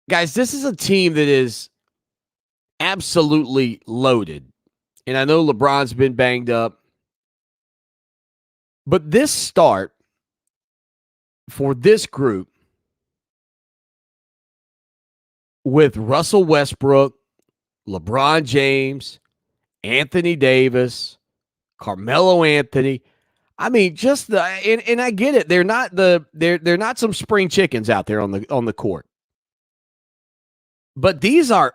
Guys, this is a team that is absolutely loaded. And I know LeBron's been banged up. But this start for this group with Russell Westbrook, LeBron James, Anthony Davis, Carmelo Anthony. I mean, just the and I get it. They're not some spring chickens out there on the court. But these are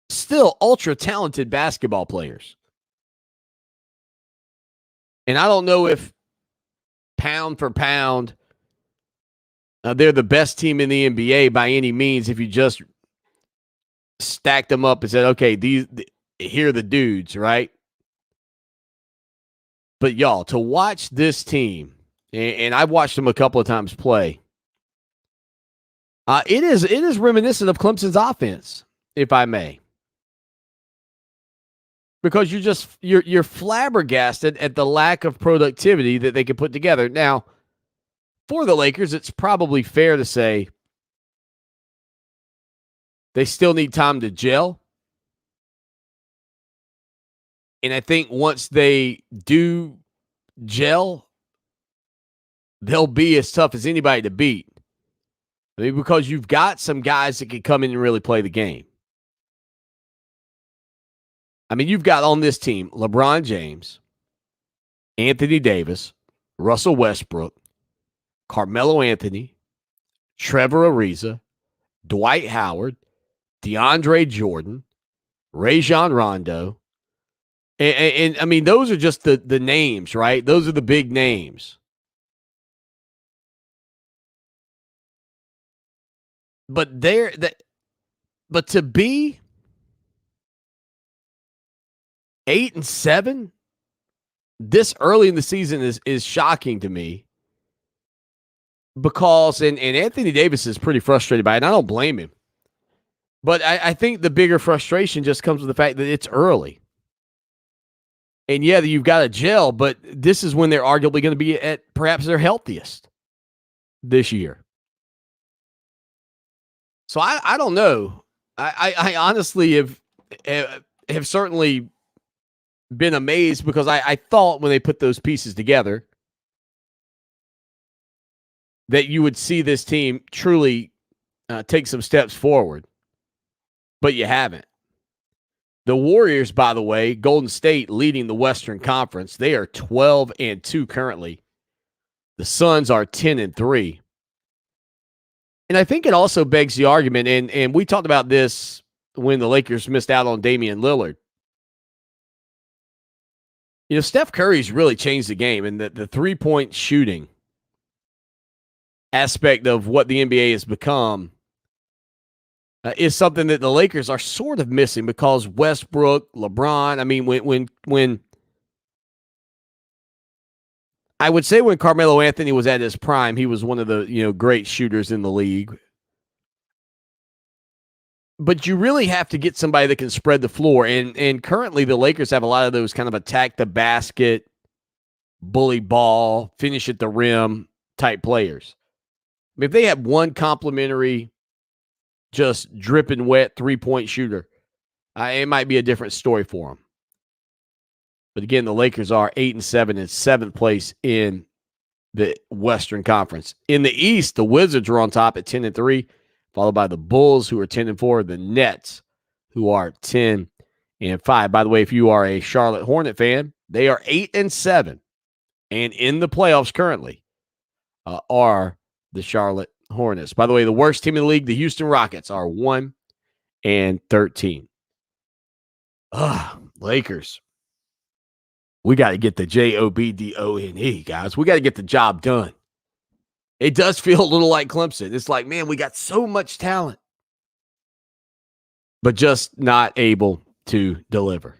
still ultra talented basketball players. And I don't know if pound for pound they're the best team in the NBA by any means if you just stacked them up and said, okay, here are the dudes, right? But y'all, to watch this team, and I've watched them a couple of times play, it is reminiscent of Clemson's offense, if I may. Because you're flabbergasted at the lack of productivity that they can put together. Now, for the Lakers, it's probably fair to say they still need time to gel. And I think once they do gel, they'll be as tough as anybody to beat. I mean, because you've got some guys that can come in and really play the game. I mean, you've got on this team LeBron James, Anthony Davis, Russell Westbrook, Carmelo Anthony, Trevor Ariza, Dwight Howard, DeAndre Jordan, Rajon Rondo. And I mean, those are just the names, right? Those are the big names. But to be 8-7 this early in the season is shocking to me. Because, and Anthony Davis is pretty frustrated by it, and I don't blame him. But I think the bigger frustration just comes with the fact that it's early. And yeah, you've got a gel, but this is when they're arguably going to be at perhaps their healthiest this year. So I don't know. I honestly have certainly been amazed because I thought when they put those pieces together that you would see this team truly take some steps forward. But you haven't. The Warriors, by the way, Golden State leading the Western Conference. They are 12-2 currently. The Suns are 10-3. And I think it also begs the argument, and we talked about this when the Lakers missed out on Damian Lillard. You know, Steph Curry's really changed the game, and the three-point shooting aspect of what the NBA has become is something that the Lakers are sort of missing because Westbrook, LeBron, I mean, when I would say when Carmelo Anthony was at his prime, he was one of the, great shooters in the league. But you really have to get somebody that can spread the floor. And currently the Lakers have a lot of those kind of attack the basket, bully ball, finish at the rim type players. I mean, if they had one complimentary, just dripping wet three-point shooter, it might be a different story for them. But again, the Lakers are 8-7 in 7th place in the Western Conference. In the East, the Wizards are on top at 10-3, followed by the Bulls, who are 10-4, the Nets, who are 10-5. By the way, if you are a Charlotte Hornet fan, they are 8-7, and in the playoffs currently are the Charlotte Hornets. By the way, the worst team in the league, the Houston Rockets, are 1-13. Lakers. We got to get the JOBDONE, guys. We got to get the job done. It does feel a little like Clemson. It's like, man, we got so much talent, but just not able to deliver.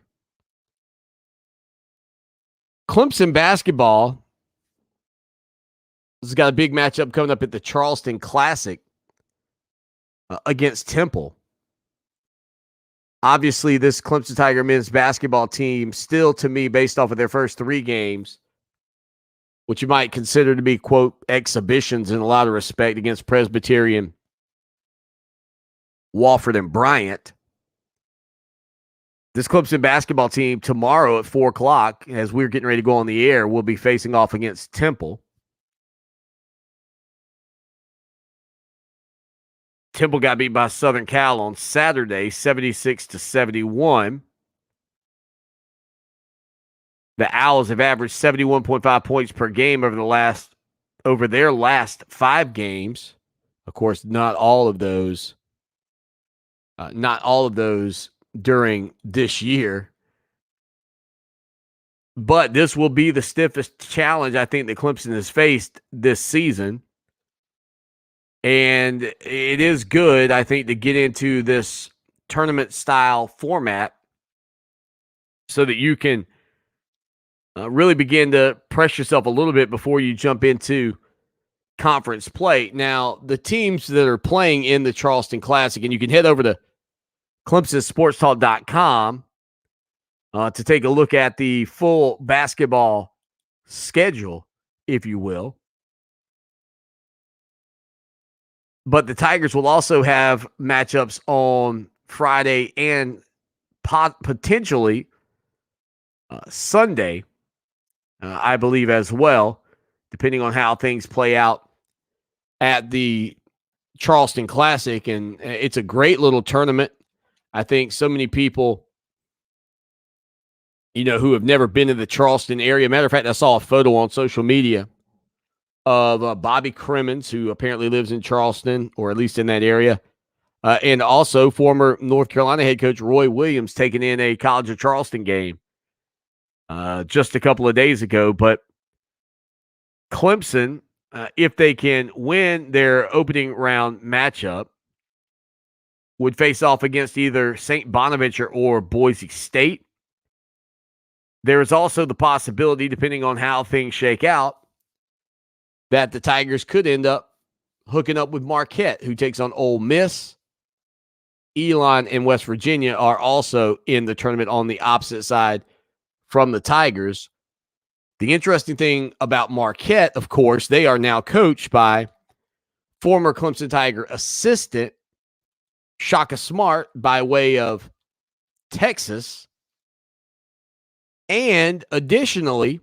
Clemson basketball has got a big matchup coming up at the Charleston Classic against Temple. Obviously, this Clemson Tiger men's basketball team still, to me, based off of their first 3 games, which you might consider to be, quote, exhibitions in a lot of respect against Presbyterian, Wofford, and Bryant. This Clemson basketball team tomorrow at 4 o'clock, as we're getting ready to go on the air, will be facing off against Temple. Temple got beat by Southern Cal on Saturday, 76-71. The Owls have averaged 71.5 points per game over their last 5 games. Of course, not all of those during this year. But this will be the stiffest challenge I think that Clemson has faced this season. And it is good, I think, to get into this tournament-style format so that you can really begin to press yourself a little bit before you jump into conference play. Now, the teams that are playing in the Charleston Classic, and you can head over to ClemsonSportsTalk.com to take a look at the full basketball schedule, if you will. But the Tigers will also have matchups on Friday and potentially Sunday, I believe, as well, depending on how things play out at the Charleston Classic. And it's a great little tournament. I think so many people, who have never been to the Charleston area. Matter of fact, I saw a photo on social media of Bobby Crimmins, who apparently lives in Charleston, or at least in that area. And also former North Carolina head coach Roy Williams taking in a College of Charleston game just a couple of days ago. But Clemson, if they can win their opening round matchup, would face off against either St. Bonaventure or Boise State. There is also the possibility, depending on how things shake out, that the Tigers could end up hooking up with Marquette, who takes on Ole Miss. Elon and West Virginia are also in the tournament on the opposite side from the Tigers. The interesting thing about Marquette, of course, they are now coached by former Clemson Tiger assistant Shaka Smart by way of Texas. And additionally,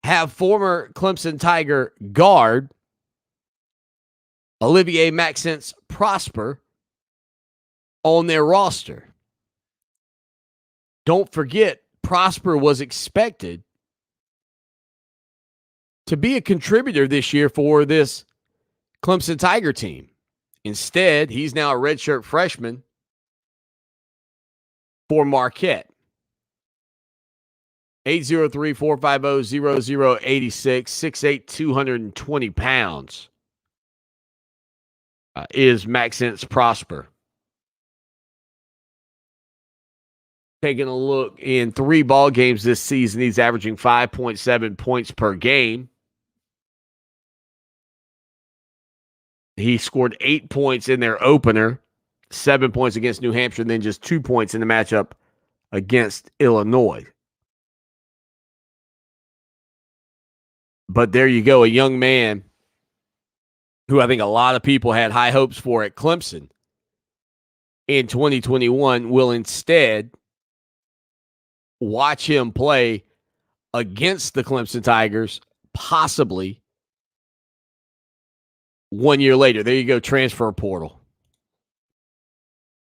have former Clemson Tiger guard Olivier Maxence Prosper on their roster. Don't forget, Prosper was expected to be a contributor this year for this Clemson Tiger team. Instead, he's now a redshirt freshman for Marquette. 803-450-0086, 6'8", 220 pounds is Maxence Prosper. Taking a look in 3 ball games this season, he's averaging 5.7 points per game. He scored 8 points in their opener, 7 points against New Hampshire, and then just 2 points in the matchup against Illinois. But there you go, a young man who I think a lot of people had high hopes for at Clemson in 2021 will instead watch him play against the Clemson Tigers, possibly 1 year later. There you go, transfer portal.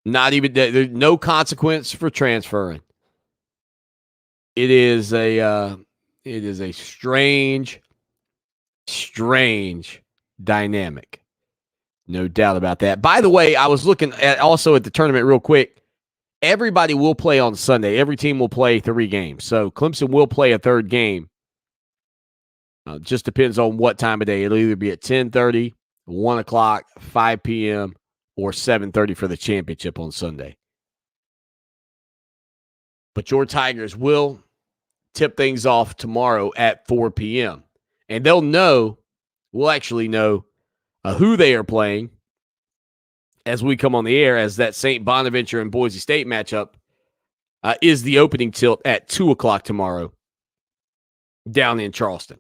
Not even, there's no consequence for transferring. It is a strange dynamic. No doubt about that. By the way, I was looking at also at the tournament real quick. Everybody will play on Sunday. Every team will play 3 games. So Clemson will play a 3rd game. Just depends on what time of day. It'll either be at 10:30, 1 o'clock, 5 p.m., or 7:30 for the championship on Sunday. But your Tigers will tip things off tomorrow at 4 p.m. And we'll actually know who they are playing as we come on the air, as that St. Bonaventure and Boise State matchup is the opening tilt at 2 o'clock tomorrow down in Charleston.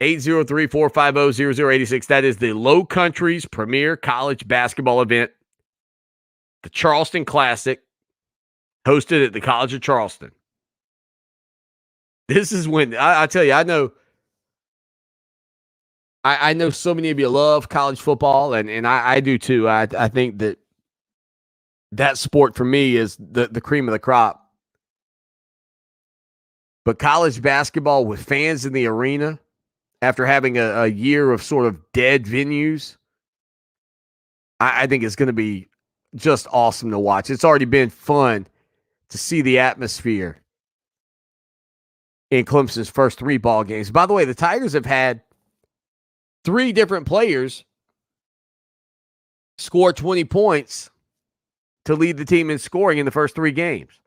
803-450-0086. That is the Low Country's premier college basketball event, the Charleston Classic, hosted at the College of Charleston. This is when, I tell you, I know so many of you love college football, and I do too. I think that sport for me is the cream of the crop. But college basketball with fans in the arena, after having a year of sort of dead venues, I think it's going to be just awesome to watch. It's already been fun to see the atmosphere in Clemson's first 3 ball games. By the way, the Tigers have had 3 different players score 20 points to lead the team in scoring in the first 3 games.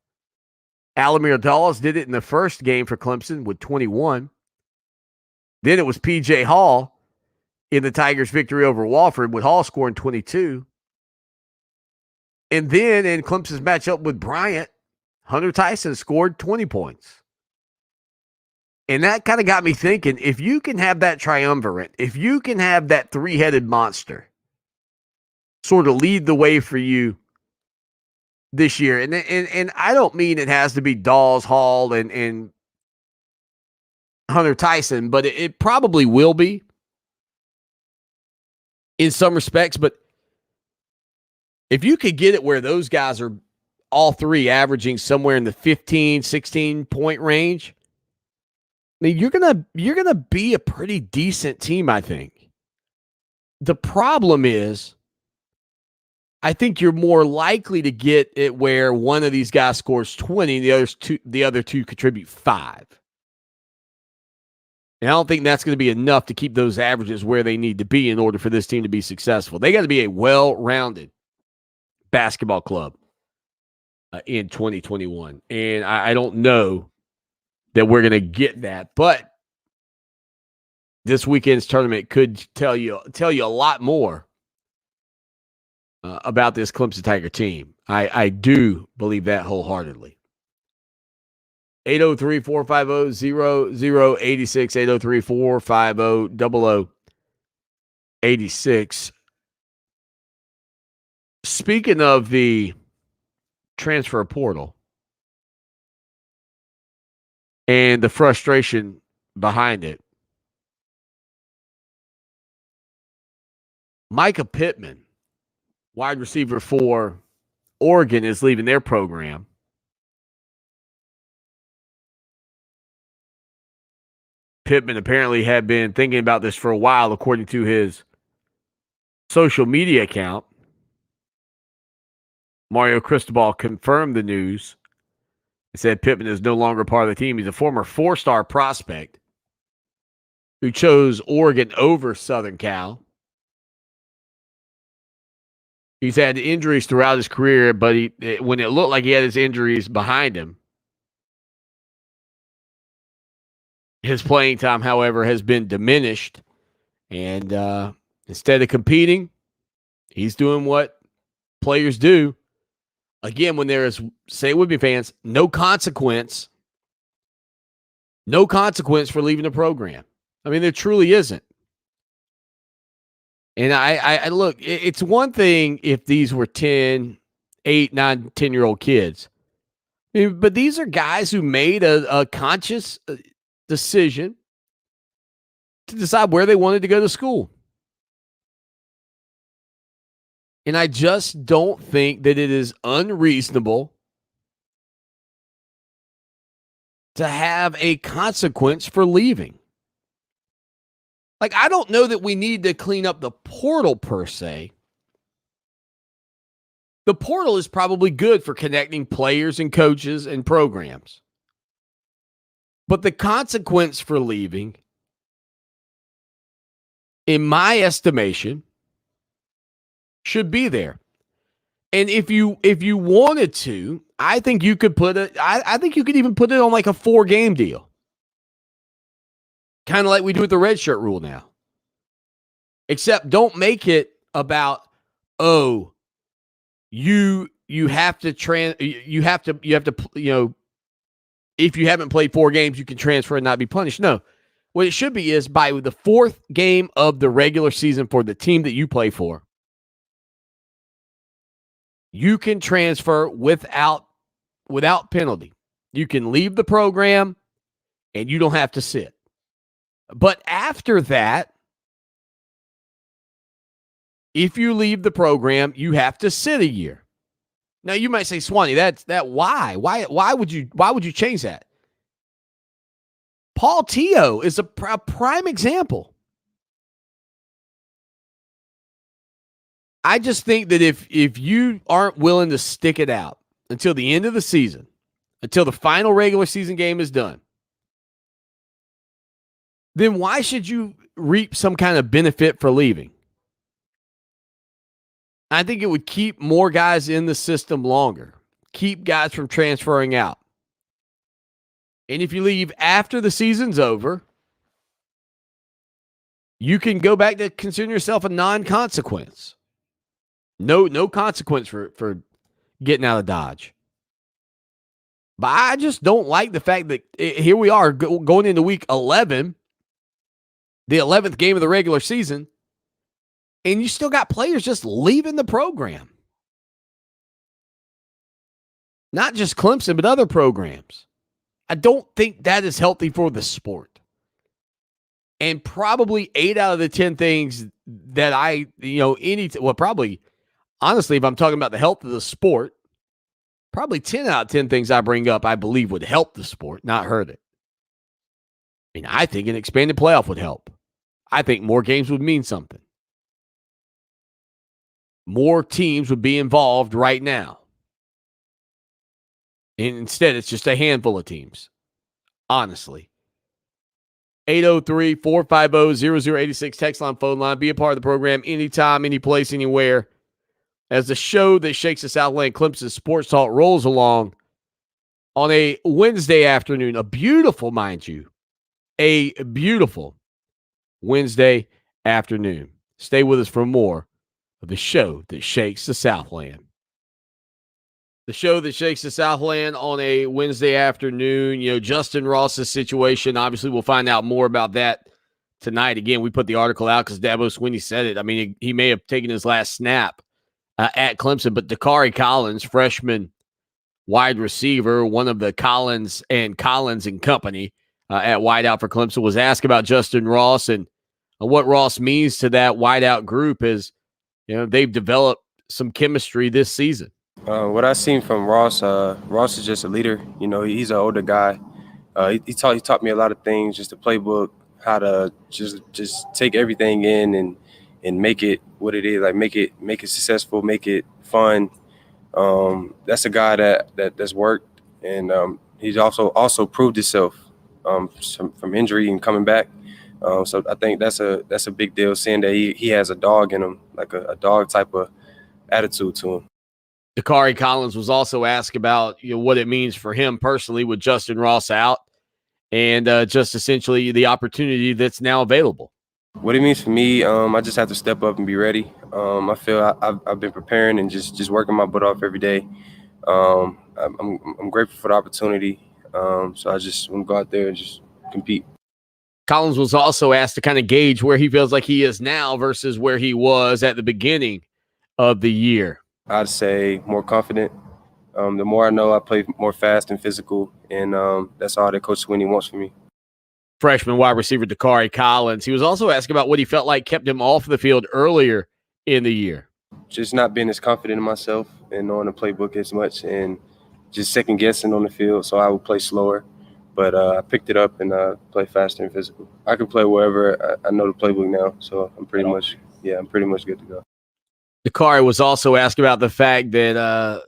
Alamir Dawes did it in the first game for Clemson with 21. Then it was P.J. Hall in the Tigers' victory over Wofford, with Hall scoring 22. And then in Clemson's matchup with Bryant, Hunter Tyson scored 20 points. And that kind of got me thinking, if you can have that triumvirate, if you can have that 3-headed monster sort of lead the way for you this year, and I don't mean it has to be Dawes, Hall, and Hunter Tyson, but it probably will be in some respects. But if you could get it where those guys are all 3 averaging somewhere in the 15, 16 point range, I mean, you're gonna be a pretty decent team, I think. The problem is, I think you're more likely to get it where one of these guys scores 20, and the other two contribute 5. And I don't think that's going to be enough to keep those averages where they need to be in order for this team to be successful. They got to be a well-rounded basketball club in 2021. And I don't know that we're going to get that. But this weekend's tournament could tell you a lot more about this Clemson Tiger team. I do believe that wholeheartedly. 803-450-0086, 803-450-0086. Speaking of the transfer portal and the frustration behind it, Micah Pittman, wide receiver for Oregon, is leaving their program. Pittman apparently had been thinking about this for a while, according to his social media account. Mario Cristobal confirmed the news. He said Pittman is no longer part of the team. He's a former 4-star prospect who chose Oregon over Southern Cal. He's had injuries throughout his career, but when it looked like he had his injuries behind him, his playing time, however, has been diminished. And instead of competing, he's doing what players do. Again, when there is, say it with me, fans, no consequence for leaving the program. I mean, there truly isn't. And I look, it's one thing if these were 10, 8, 9, 10-year-old kids. I mean, but these are guys who made a conscious decision to decide where they wanted to go to school. And I just don't think that it is unreasonable to have a consequence for leaving. Like, I don't know that we need to clean up the portal per se. The portal is probably good for connecting players and coaches and programs. But the consequence for leaving, in my estimation, should be there. And if you wanted to, I think you could I think you could even put it on like a 4-game deal. Kind of like we do with the redshirt rule now. Except don't make it about, oh, you have to if you haven't played 4 games, you can transfer and not be punished. No. What it should be is by the 4th game of the regular season for the team that you play for, you can transfer without penalty. You can leave the program and you don't have to sit. But after that, if you leave the program, you have to sit a year. Now you might say, Swanee, why? Why would you change that? Paul Teo is a prime example. I just think that if you aren't willing to stick it out until the end of the season, until the final regular season game is done, then why should you reap some kind of benefit for leaving? I think it would keep more guys in the system longer, keep guys from transferring out. And if you leave after the season's over, you can go back to consider yourself a non-consequence. No consequence for getting out of Dodge. But I just don't like the fact that here we are going into week 11, the 11th game of the regular season, and you still got players just leaving the program. Not just Clemson, but other programs. I don't think that is healthy for the sport. And probably 8 out of the 10 things that probably, honestly, if I'm talking about the health of the sport, probably 10 out of 10 things I bring up, I believe would help the sport, not hurt it. I mean, I think an expanded playoff would help. I think more games would mean something. More teams would be involved right now. And instead, it's just a handful of teams. Honestly. 803-450-0086 text line, phone line. Be a part of the program anytime, any place, anywhere. As the show that shakes the Southland Clemson Sports Talk rolls along on a Wednesday afternoon, a beautiful, mind you, a beautiful Wednesday afternoon. Stay with us for more of the show that shakes the Southland. The show that shakes the Southland on a Wednesday afternoon. Justin Ross's situation, obviously we'll find out more about that tonight. Again, we put the article out because Dabo Swinney said it. I mean, he may have taken his last snap at Clemson, but Takari Collins, freshman wide receiver, one of the Collins and company at wideout for Clemson, was asked about Justin Ross and what Ross means to that wideout group. Is they've developed some chemistry this season. What I've seen from Ross, Ross is just a leader. He's an older guy. He taught me a lot of things, just the playbook, how to just take everything in and make it what it is, like make it successful, make it fun. That's a guy that's worked, and he's also proved himself from injury and coming back. So I think that's a big deal, seeing that he has a dog in him, like a dog type of attitude to him. Takari Collins was also asked about what it means for him personally with Justin Ross out, and just essentially the opportunity that's now available. What it means for me, I just have to step up and be ready. I feel I've been preparing and just working my butt off every day. I'm grateful for the opportunity, so I just want to go out there and just compete. Collins was also asked to kind of gauge where he feels like he is now versus where he was at the beginning of the year. I'd say more confident. The more I know, I play more fast and physical, and that's all that Coach Swinney wants from me. Freshman wide receiver Takari Collins. He was also asked about what he felt like kept him off the field earlier in the year. Just not being as confident in myself and knowing the playbook as much, and just second guessing on the field, so I would play slower. But I picked it up and play faster and physical. I can play wherever. I know the playbook now, so I'm pretty much good to go. Takari was also asked about the fact that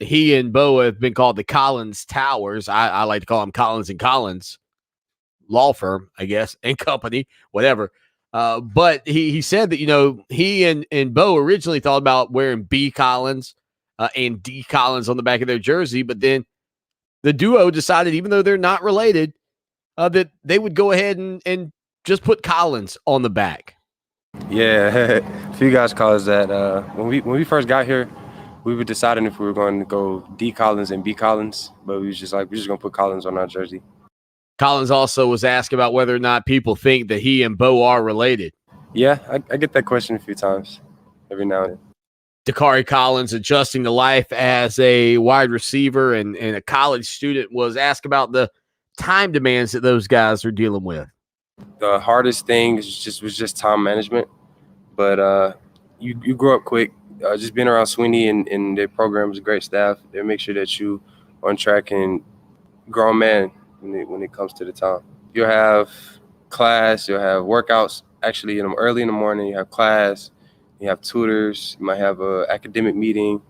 he and Bo have been called the Collins Towers. I like to call them Collins and Collins law firm, I guess, and company, whatever. But he said that, he and Bo originally thought about wearing B Collins and D Collins on the back of their jersey. But then the duo decided, even though they're not related, that they would go ahead and just put Collins on the back. Yeah, a few guys call us that. When we first got here, we were deciding if we were going to go D Collins and B Collins, but we was just like, we're just going to put Collins on our jersey. Collins also was asked about whether or not people think that he and Bo are related. Yeah, I get that question a few times, every now and then. Takari Collins, adjusting to life as a wide receiver and a college student, was asked about the time demands that those guys are dealing with. The hardest thing was just time management, but you grow up quick. Just being around Sweeney and their program is a great staff. They make sure that you on track and grown man when it comes to the time. You'll have class, you'll have workouts. Actually, early in the morning, you have class. You have tutors. You might have an academic meeting.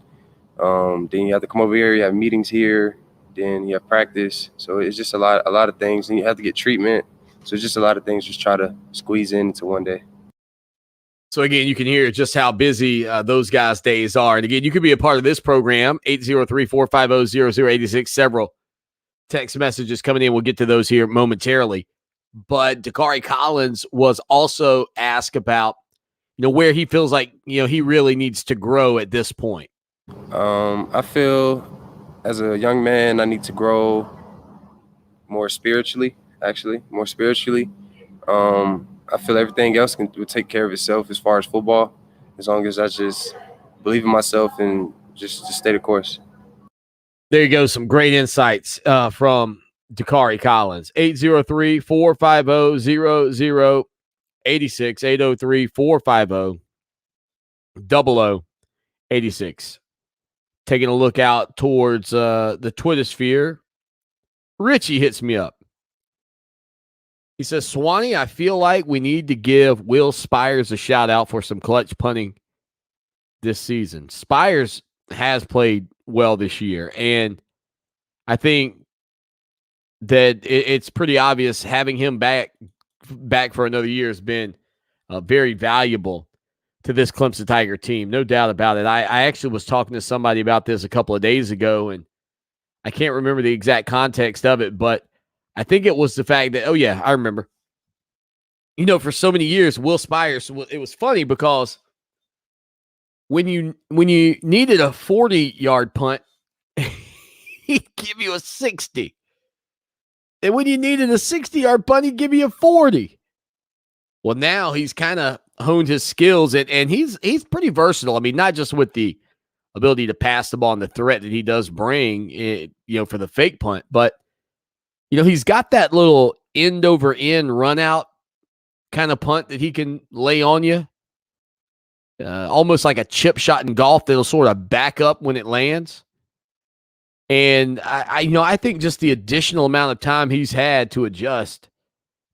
Then you have to come over here. You have meetings here. Then you have practice. So it's just a lot of things. And you have to get treatment. So it's just a lot of things. Just try to squeeze into one day. So again, you can hear just how busy those guys' days are. And again, you could be a part of this program. 803-450-0086. Several text messages coming in. We'll get to those here momentarily. But Takari Collins was also asked about where he feels like, he really needs to grow at this point. I feel as a young man, I need to grow more spiritually, actually. I feel everything else will take care of itself as far as football, as long as I just believe in myself and just stay the course. There you go. Some great insights from Takari Collins. 803-450-0086. 803-450-0086. Taking a look out towards the Twitter sphere. Richie hits me up. He says, Swanee, I feel like we need to give Will Spires a shout out for some clutch punting this season. Spires has played well this year, and I think that it's pretty obvious having him back for another year has been very valuable to this Clemson Tiger team. No doubt about it. I actually was talking to somebody about this a couple of days ago, and I can't remember the exact context of it, but I think it was the fact that, oh, yeah, I remember. For so many years, Will Spires, it was funny because when you needed a 40-yard punt, he'd give you a 60. And when you needed a 60-yard punt, he'd give you a 40. Well, now he's kind of honed his skills, and he's pretty versatile. I mean, not just with the ability to pass the ball and the threat that he does bring, for the fake punt, but, he's got that little end-over-end run-out kind of punt that he can lay on you, almost like a chip shot in golf that'll sort of back up when it lands. And I think just the additional amount of time he's had to adjust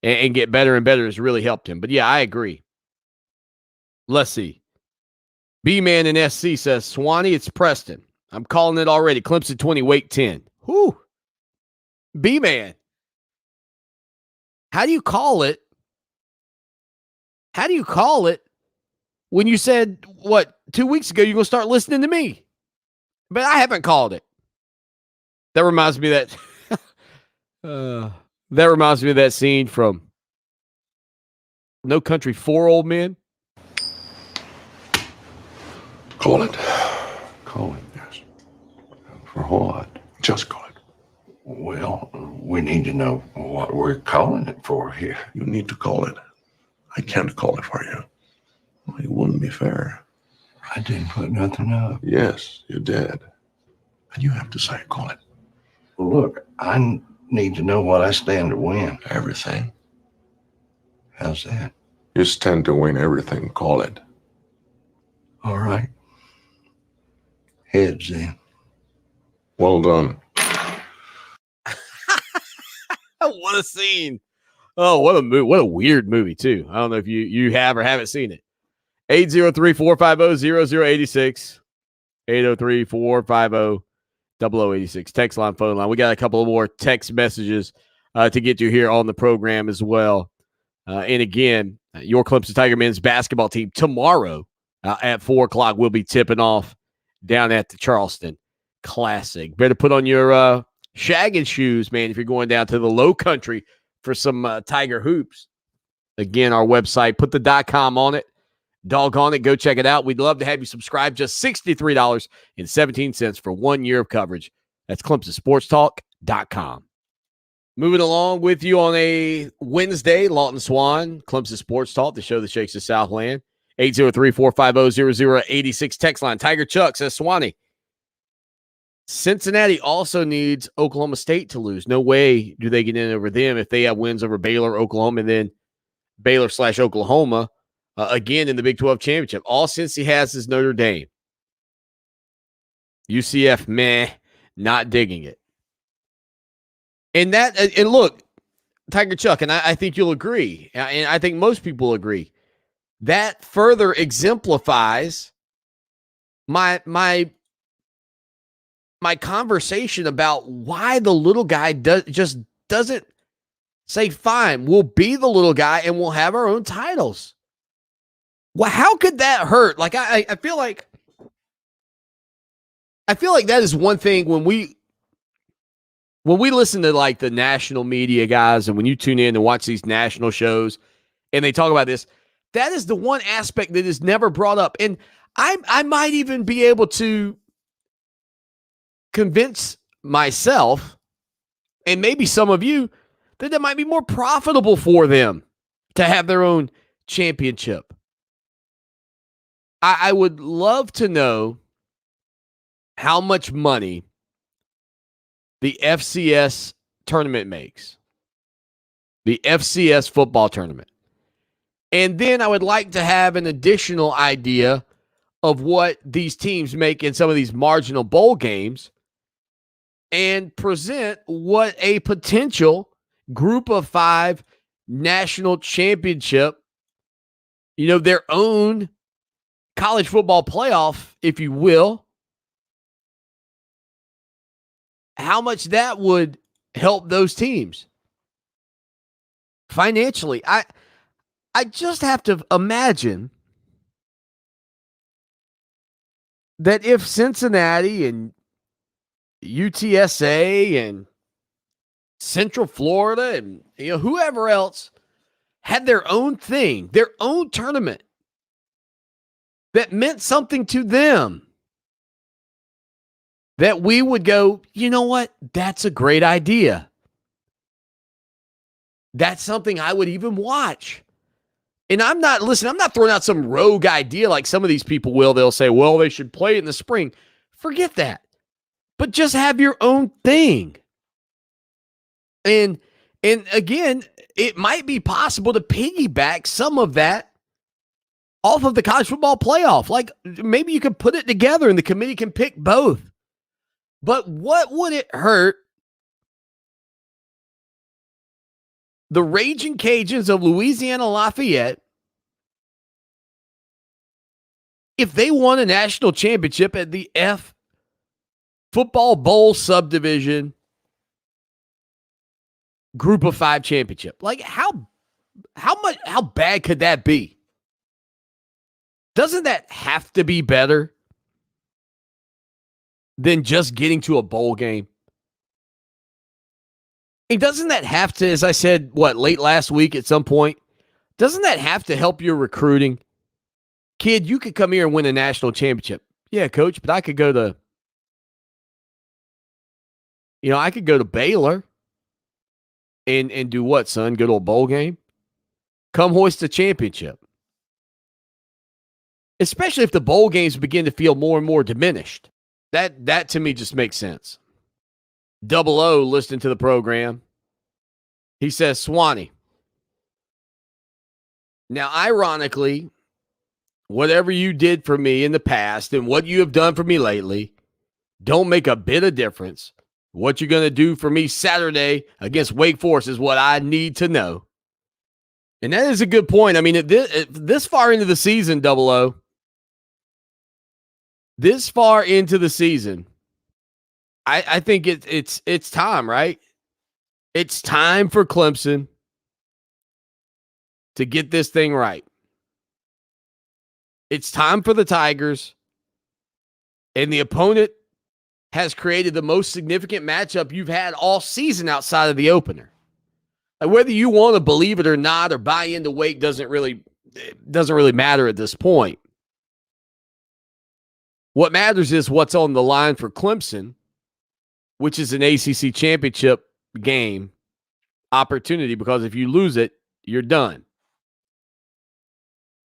and get better and better has really helped him. But yeah, I agree. Let's see. B-Man in SC says, Swanee, it's Preston. I'm calling it already. Clemson 20, Wake 10. Whew. B-Man. How do you call it? How do you call it when you said, 2 weeks ago, you're going to start listening to me? But I haven't called it. That reminds me of that scene from No Country for Old Men. Call it. Call it, yes. For what? Just call it. Well, we need to know what we're calling it for here. You need to call it. I can't call it for you. It wouldn't be fair. I didn't put nothing up. Yes, you did. And you have to say, call it. Look, I need to know what I stand to win. Everything. How's that? You stand to win everything. Call it. All right. Heads then. Well done. What a scene. Oh, what a movie. What a weird movie, too. I don't know if you have or haven't seen it. 803-450-0086. 803-450-0086. Text line, phone line. We got a couple of more text messages to get to here on the program as well. And again, your Clemson Tiger men's basketball team tomorrow at 4 o'clock will be tipping off down at the Charleston Classic. Better put on your shagging shoes, man, if you're going down to the low country for some Tiger hoops. Again, our website, put the .com on it. Doggone it, go check it out. We'd love to have you subscribe. Just $63.17 for 1 year of coverage. That's ClemsonSportsTalk.com. Moving along with you on a Wednesday, Lawton Swan, Clemson Sports Talk, the show that shakes the Southland. 803-450-0086 text line. Tiger Chuck says, Swanee, Cincinnati also needs Oklahoma State to lose. No way do they get in over them if they have wins over Baylor, Oklahoma, and then Baylor/Oklahoma again in the Big 12 championship. All Cincy has is Notre Dame. UCF, meh, not digging it. And look, Tiger Chuck, and I think you'll agree, and I think most people agree, that further exemplifies my conversation about why the little guy doesn't say, fine, we'll be the little guy and we'll have our own titles. Well, how could that hurt? Like, I feel like that is one thing when we listen to like the national media guys and when you tune in and watch these national shows and they talk about this, that is the one aspect that is never brought up. And I might even be able to convince myself and maybe some of you that it might be more profitable for them to have their own championship. I would love to know how much money the FCS tournament makes. The FCS football tournament. And then I would like to have an additional idea of what these teams make in some of these marginal bowl games and present what a potential group of 5 national championship, their own college football playoff, if you will, how much that would help those teams financially. I just have to imagine that if Cincinnati and UTSA and Central Florida and whoever else had their own thing, their own tournament that meant something to them, that we would go, you know what? That's a great idea. That's something I would even watch. And I'm not throwing out some rogue idea like some of these people will. They'll say, well, they should play it in the spring. Forget that. But just have your own thing. And again, it might be possible to piggyback some of that off of the college football playoff. Like maybe you can put it together and the committee can pick both. But what would it hurt the Raging Cajuns of Louisiana Lafayette if they won a national championship at the F Football Bowl subdivision group of 5 championship? Like how bad could that be? Doesn't that have to be better than just getting to a bowl game? And doesn't that have to, as I said, late last week at some point, doesn't that have to help your recruiting? Kid, you could come here and win a national championship. Yeah, coach, but I could go to, Baylor and do what, son? Go to a bowl game? Come hoist a championship. Especially if the bowl games begin to feel more and more diminished. That to me just makes sense. Double O listening to the program. He says, Swanee. Now, ironically, whatever you did for me in the past and what you have done for me lately don't make a bit of difference. What you're going to do for me Saturday against Wake Forest is what I need to know. And that is a good point. I mean, this far into the season, Double O, this far into the season, I think it's time, right? It's time for Clemson to get this thing right. It's time for the Tigers, and the opponent has created the most significant matchup you've had all season outside of the opener. Like whether you want to believe it or not or buy into Wake doesn't really it doesn't really matter at this point. What matters is what's on the line for Clemson, which is an ACC championship game opportunity, because if you lose it, you're done.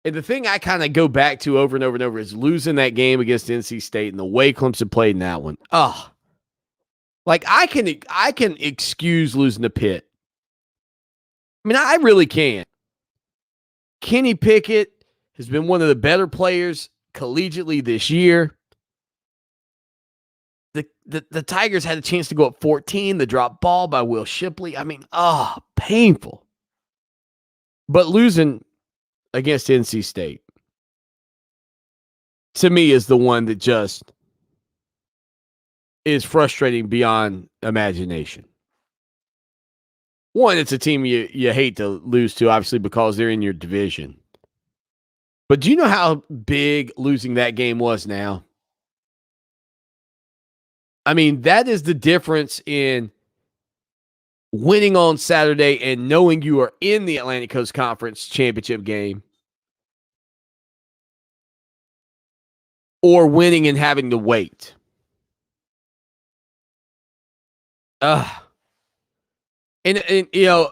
And the thing I kind of go back to over and over and over is losing that game against NC State and the way Clemson played in that one. Oh, like I can excuse losing to Pitt. I mean, I really can. Kenny Pickett has been one of the better players collegiately this year. The Tigers had a chance to go up 14, the drop ball by Will Shipley. I mean, painful. But losing against NC State, to me, is the one that just is frustrating beyond imagination. One, it's a team you hate to lose to, obviously, because they're in your division. But do you know how big losing that game was now? I mean, that is the difference in winning on Saturday and knowing you are in the Atlantic Coast Conference championship game, or winning and having to wait. And you know,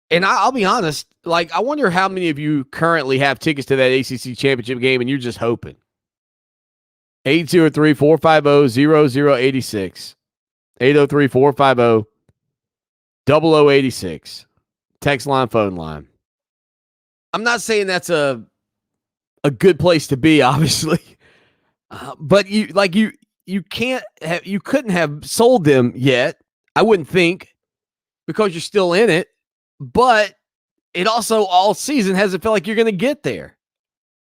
and I'll be honest, like, I wonder how many of you currently have tickets to that ACC championship game and you're just hoping. 803-450-0086. 803-450-0086. Text line, phone line. I'm not saying that's a good place to be, obviously. But you couldn't have sold them yet, I wouldn't think, because you're still in it. But it also all season hasn't felt like you're going to get there.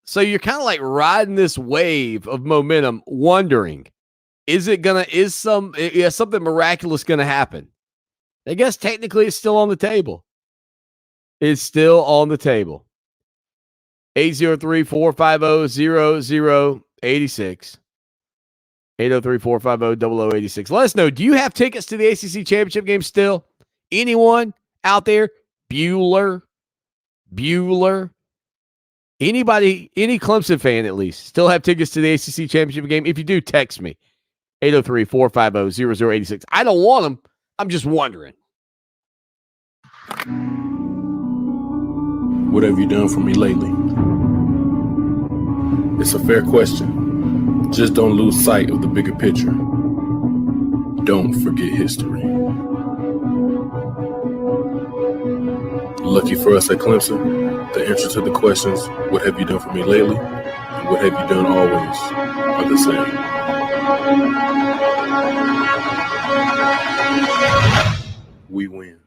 So you're kind of like riding this wave of momentum, wondering, is something miraculous going to happen? I guess technically it's still on the table. It's still on the table. 803-450-0086. 803-450-0086. Let us know, do you have tickets to the ACC championship game still? Anyone out there? Bueller? Anybody, any Clemson fan at least, still have tickets to the ACC championship game? If you do, text me. 803-450-0086. I don't want them. I'm just wondering. What have you done for me lately? It's a fair question. Just don't lose sight of the bigger picture. Don't forget history. Lucky for us at Clemson, the answer to the questions, what have you done for me lately, and what have you done always, are the same. We win.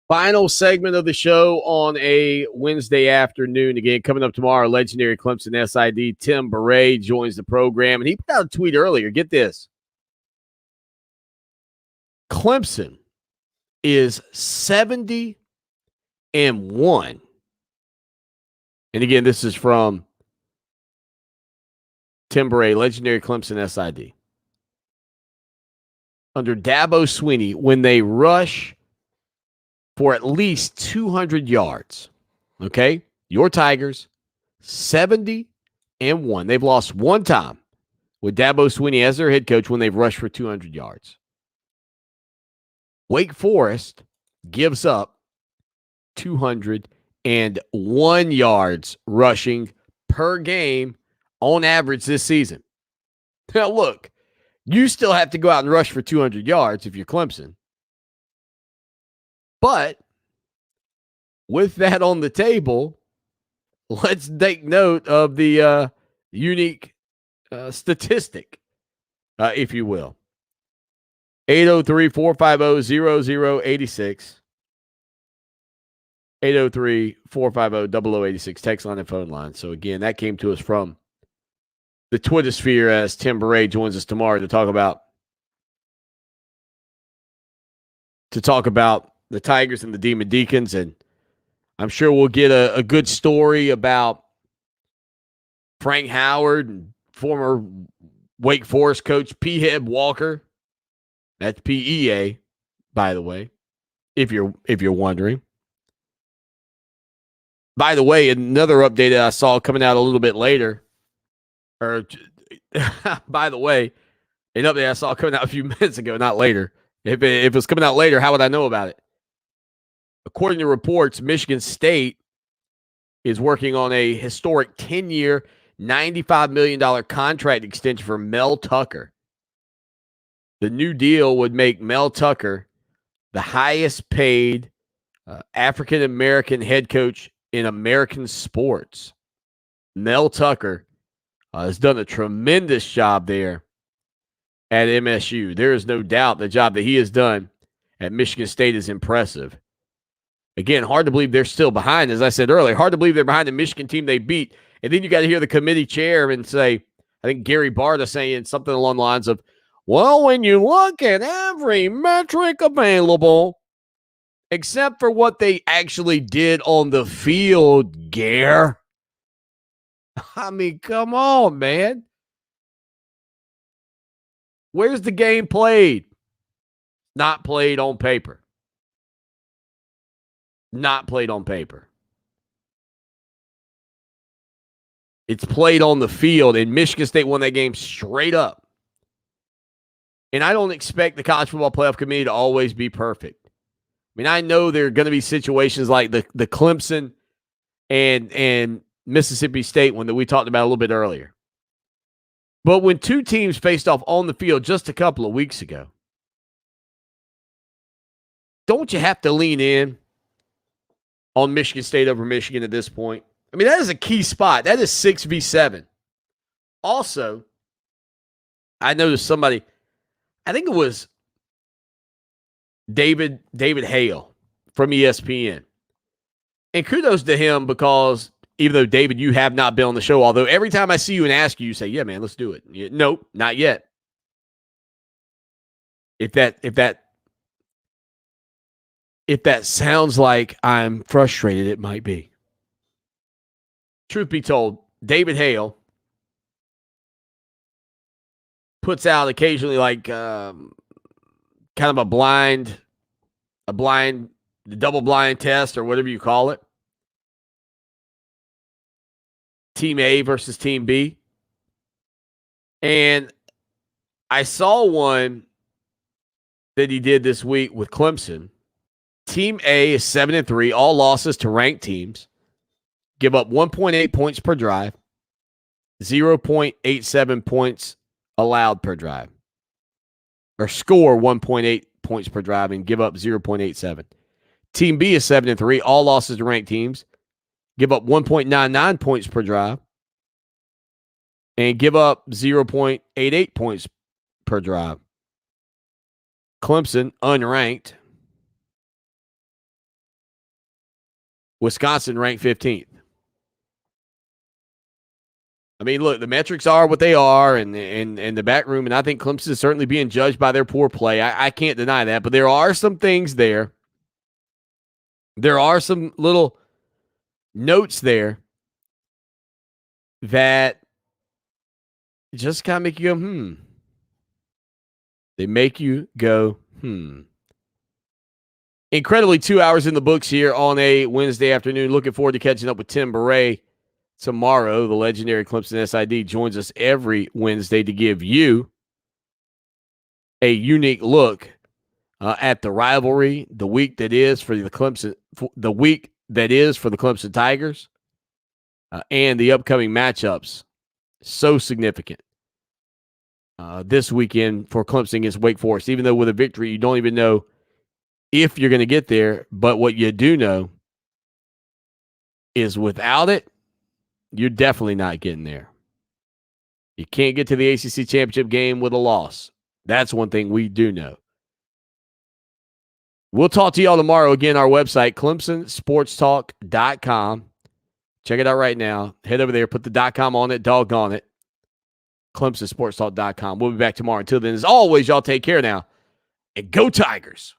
Final segment of the show on a Wednesday afternoon. Again, coming up tomorrow, legendary Clemson SID Tim Beret joins the program. And he put out a tweet earlier. Get this. Clemson is 70-1. And again, this is from Tim Beret, legendary Clemson SID. Under Dabo Swinney, when they rush for at least 200 yards. Okay? Your Tigers, 70-1. They've lost one time with Dabo Swinney as their head coach when they've rushed for 200 yards. Wake Forest gives up 201 yards rushing per game on average this season. Now, look, you still have to go out and rush for 200 yards if you're Clemson. But with that on the table, let's take note of the unique statistic, if you will. 803-450-0086. 803-450-0086. Text line and phone line. So again, that came to us from the Twitter sphere as Tim Beret joins us tomorrow to talk about to talk about the Tigers and the Demon Deacons, and I'm sure we'll get a good story about Frank Howard and former Wake Forest coach P-Head Walker. That's PEA, by the way, if you're wondering. By the way, another update that I saw coming out a little bit later, by the way, an update I saw coming out a few minutes ago, not later. If it was coming out later, how would I know about it? According to reports, Michigan State is working on a historic 10-year, $95 million contract extension for Mel Tucker. The new deal would make Mel Tucker the highest paid African-American head coach in American sports. Mel Tucker has done a tremendous job there at MSU. There is no doubt the job that he has done at Michigan State is impressive. Again, hard to believe they're still behind. As I said earlier, hard to believe they're behind the Michigan team they beat. And then you got to hear the committee chairman say, I think Gary Barta saying something along the lines of, well, when you look at every metric available, except for what they actually did on the field, Gare. I mean, come on, man. Where's the game played? Not played on paper. Not played on paper. It's played on the field, and Michigan State won that game straight up. And I don't expect the College Football Playoff Committee to always be perfect. I mean, I know there are going to be situations like the Clemson and Mississippi State one that we talked about a little bit earlier. But when two teams faced off on the field just a couple of weeks ago, don't you have to lean in on Michigan State over Michigan at this point? I mean, that is a key spot. That is 6v7. Also, I noticed somebody, I think it was David Hale from ESPN. And kudos to him because even though, David, you have not been on the show, although every time I see you and ask you, you say, yeah, man, let's do it. Nope, not yet. If that sounds like I'm frustrated, it might be. Truth be told, David Hale puts out occasionally like kind of a double blind test or whatever you call it. Team A versus Team B. And I saw one that he did this week with Clemson. Team A is 7-3, all losses to ranked teams. Give up 1.8 points per drive, 0.87 points allowed per drive. Or score 1.8 points per drive and give up 0.87. Team B is 7-3, all losses to ranked teams. Give up 1.99 points per drive and give up 0.88 points per drive. Clemson, unranked. Wisconsin ranked 15th. I mean, look, the metrics are what they are and the back room, and I think Clemson is certainly being judged by their poor play. I can't deny that, but there are some things there. There are some little notes there that just kind of make you go, They make you go, Incredibly, 2 hours in the books here on a Wednesday afternoon. Looking forward to catching up with Tim Beret tomorrow. The legendary Clemson SID joins us every Wednesday to give you a unique look at the rivalry, the week that is for the Clemson Tigers, and the upcoming matchups. So significant this weekend for Clemson against Wake Forest. Even though with a victory, you don't even know if you're going to get there. But what you do know is without it, you're definitely not getting there. You can't get to the ACC championship game with a loss. That's one thing we do know. We'll talk to y'all tomorrow. Again, our website, ClemsonSportsTalk.com. Check it out right now. Head over there, put the .com on it, doggone it. ClemsonSportsTalk.com. We'll be back tomorrow. Until then, as always, y'all take care now. And go Tigers.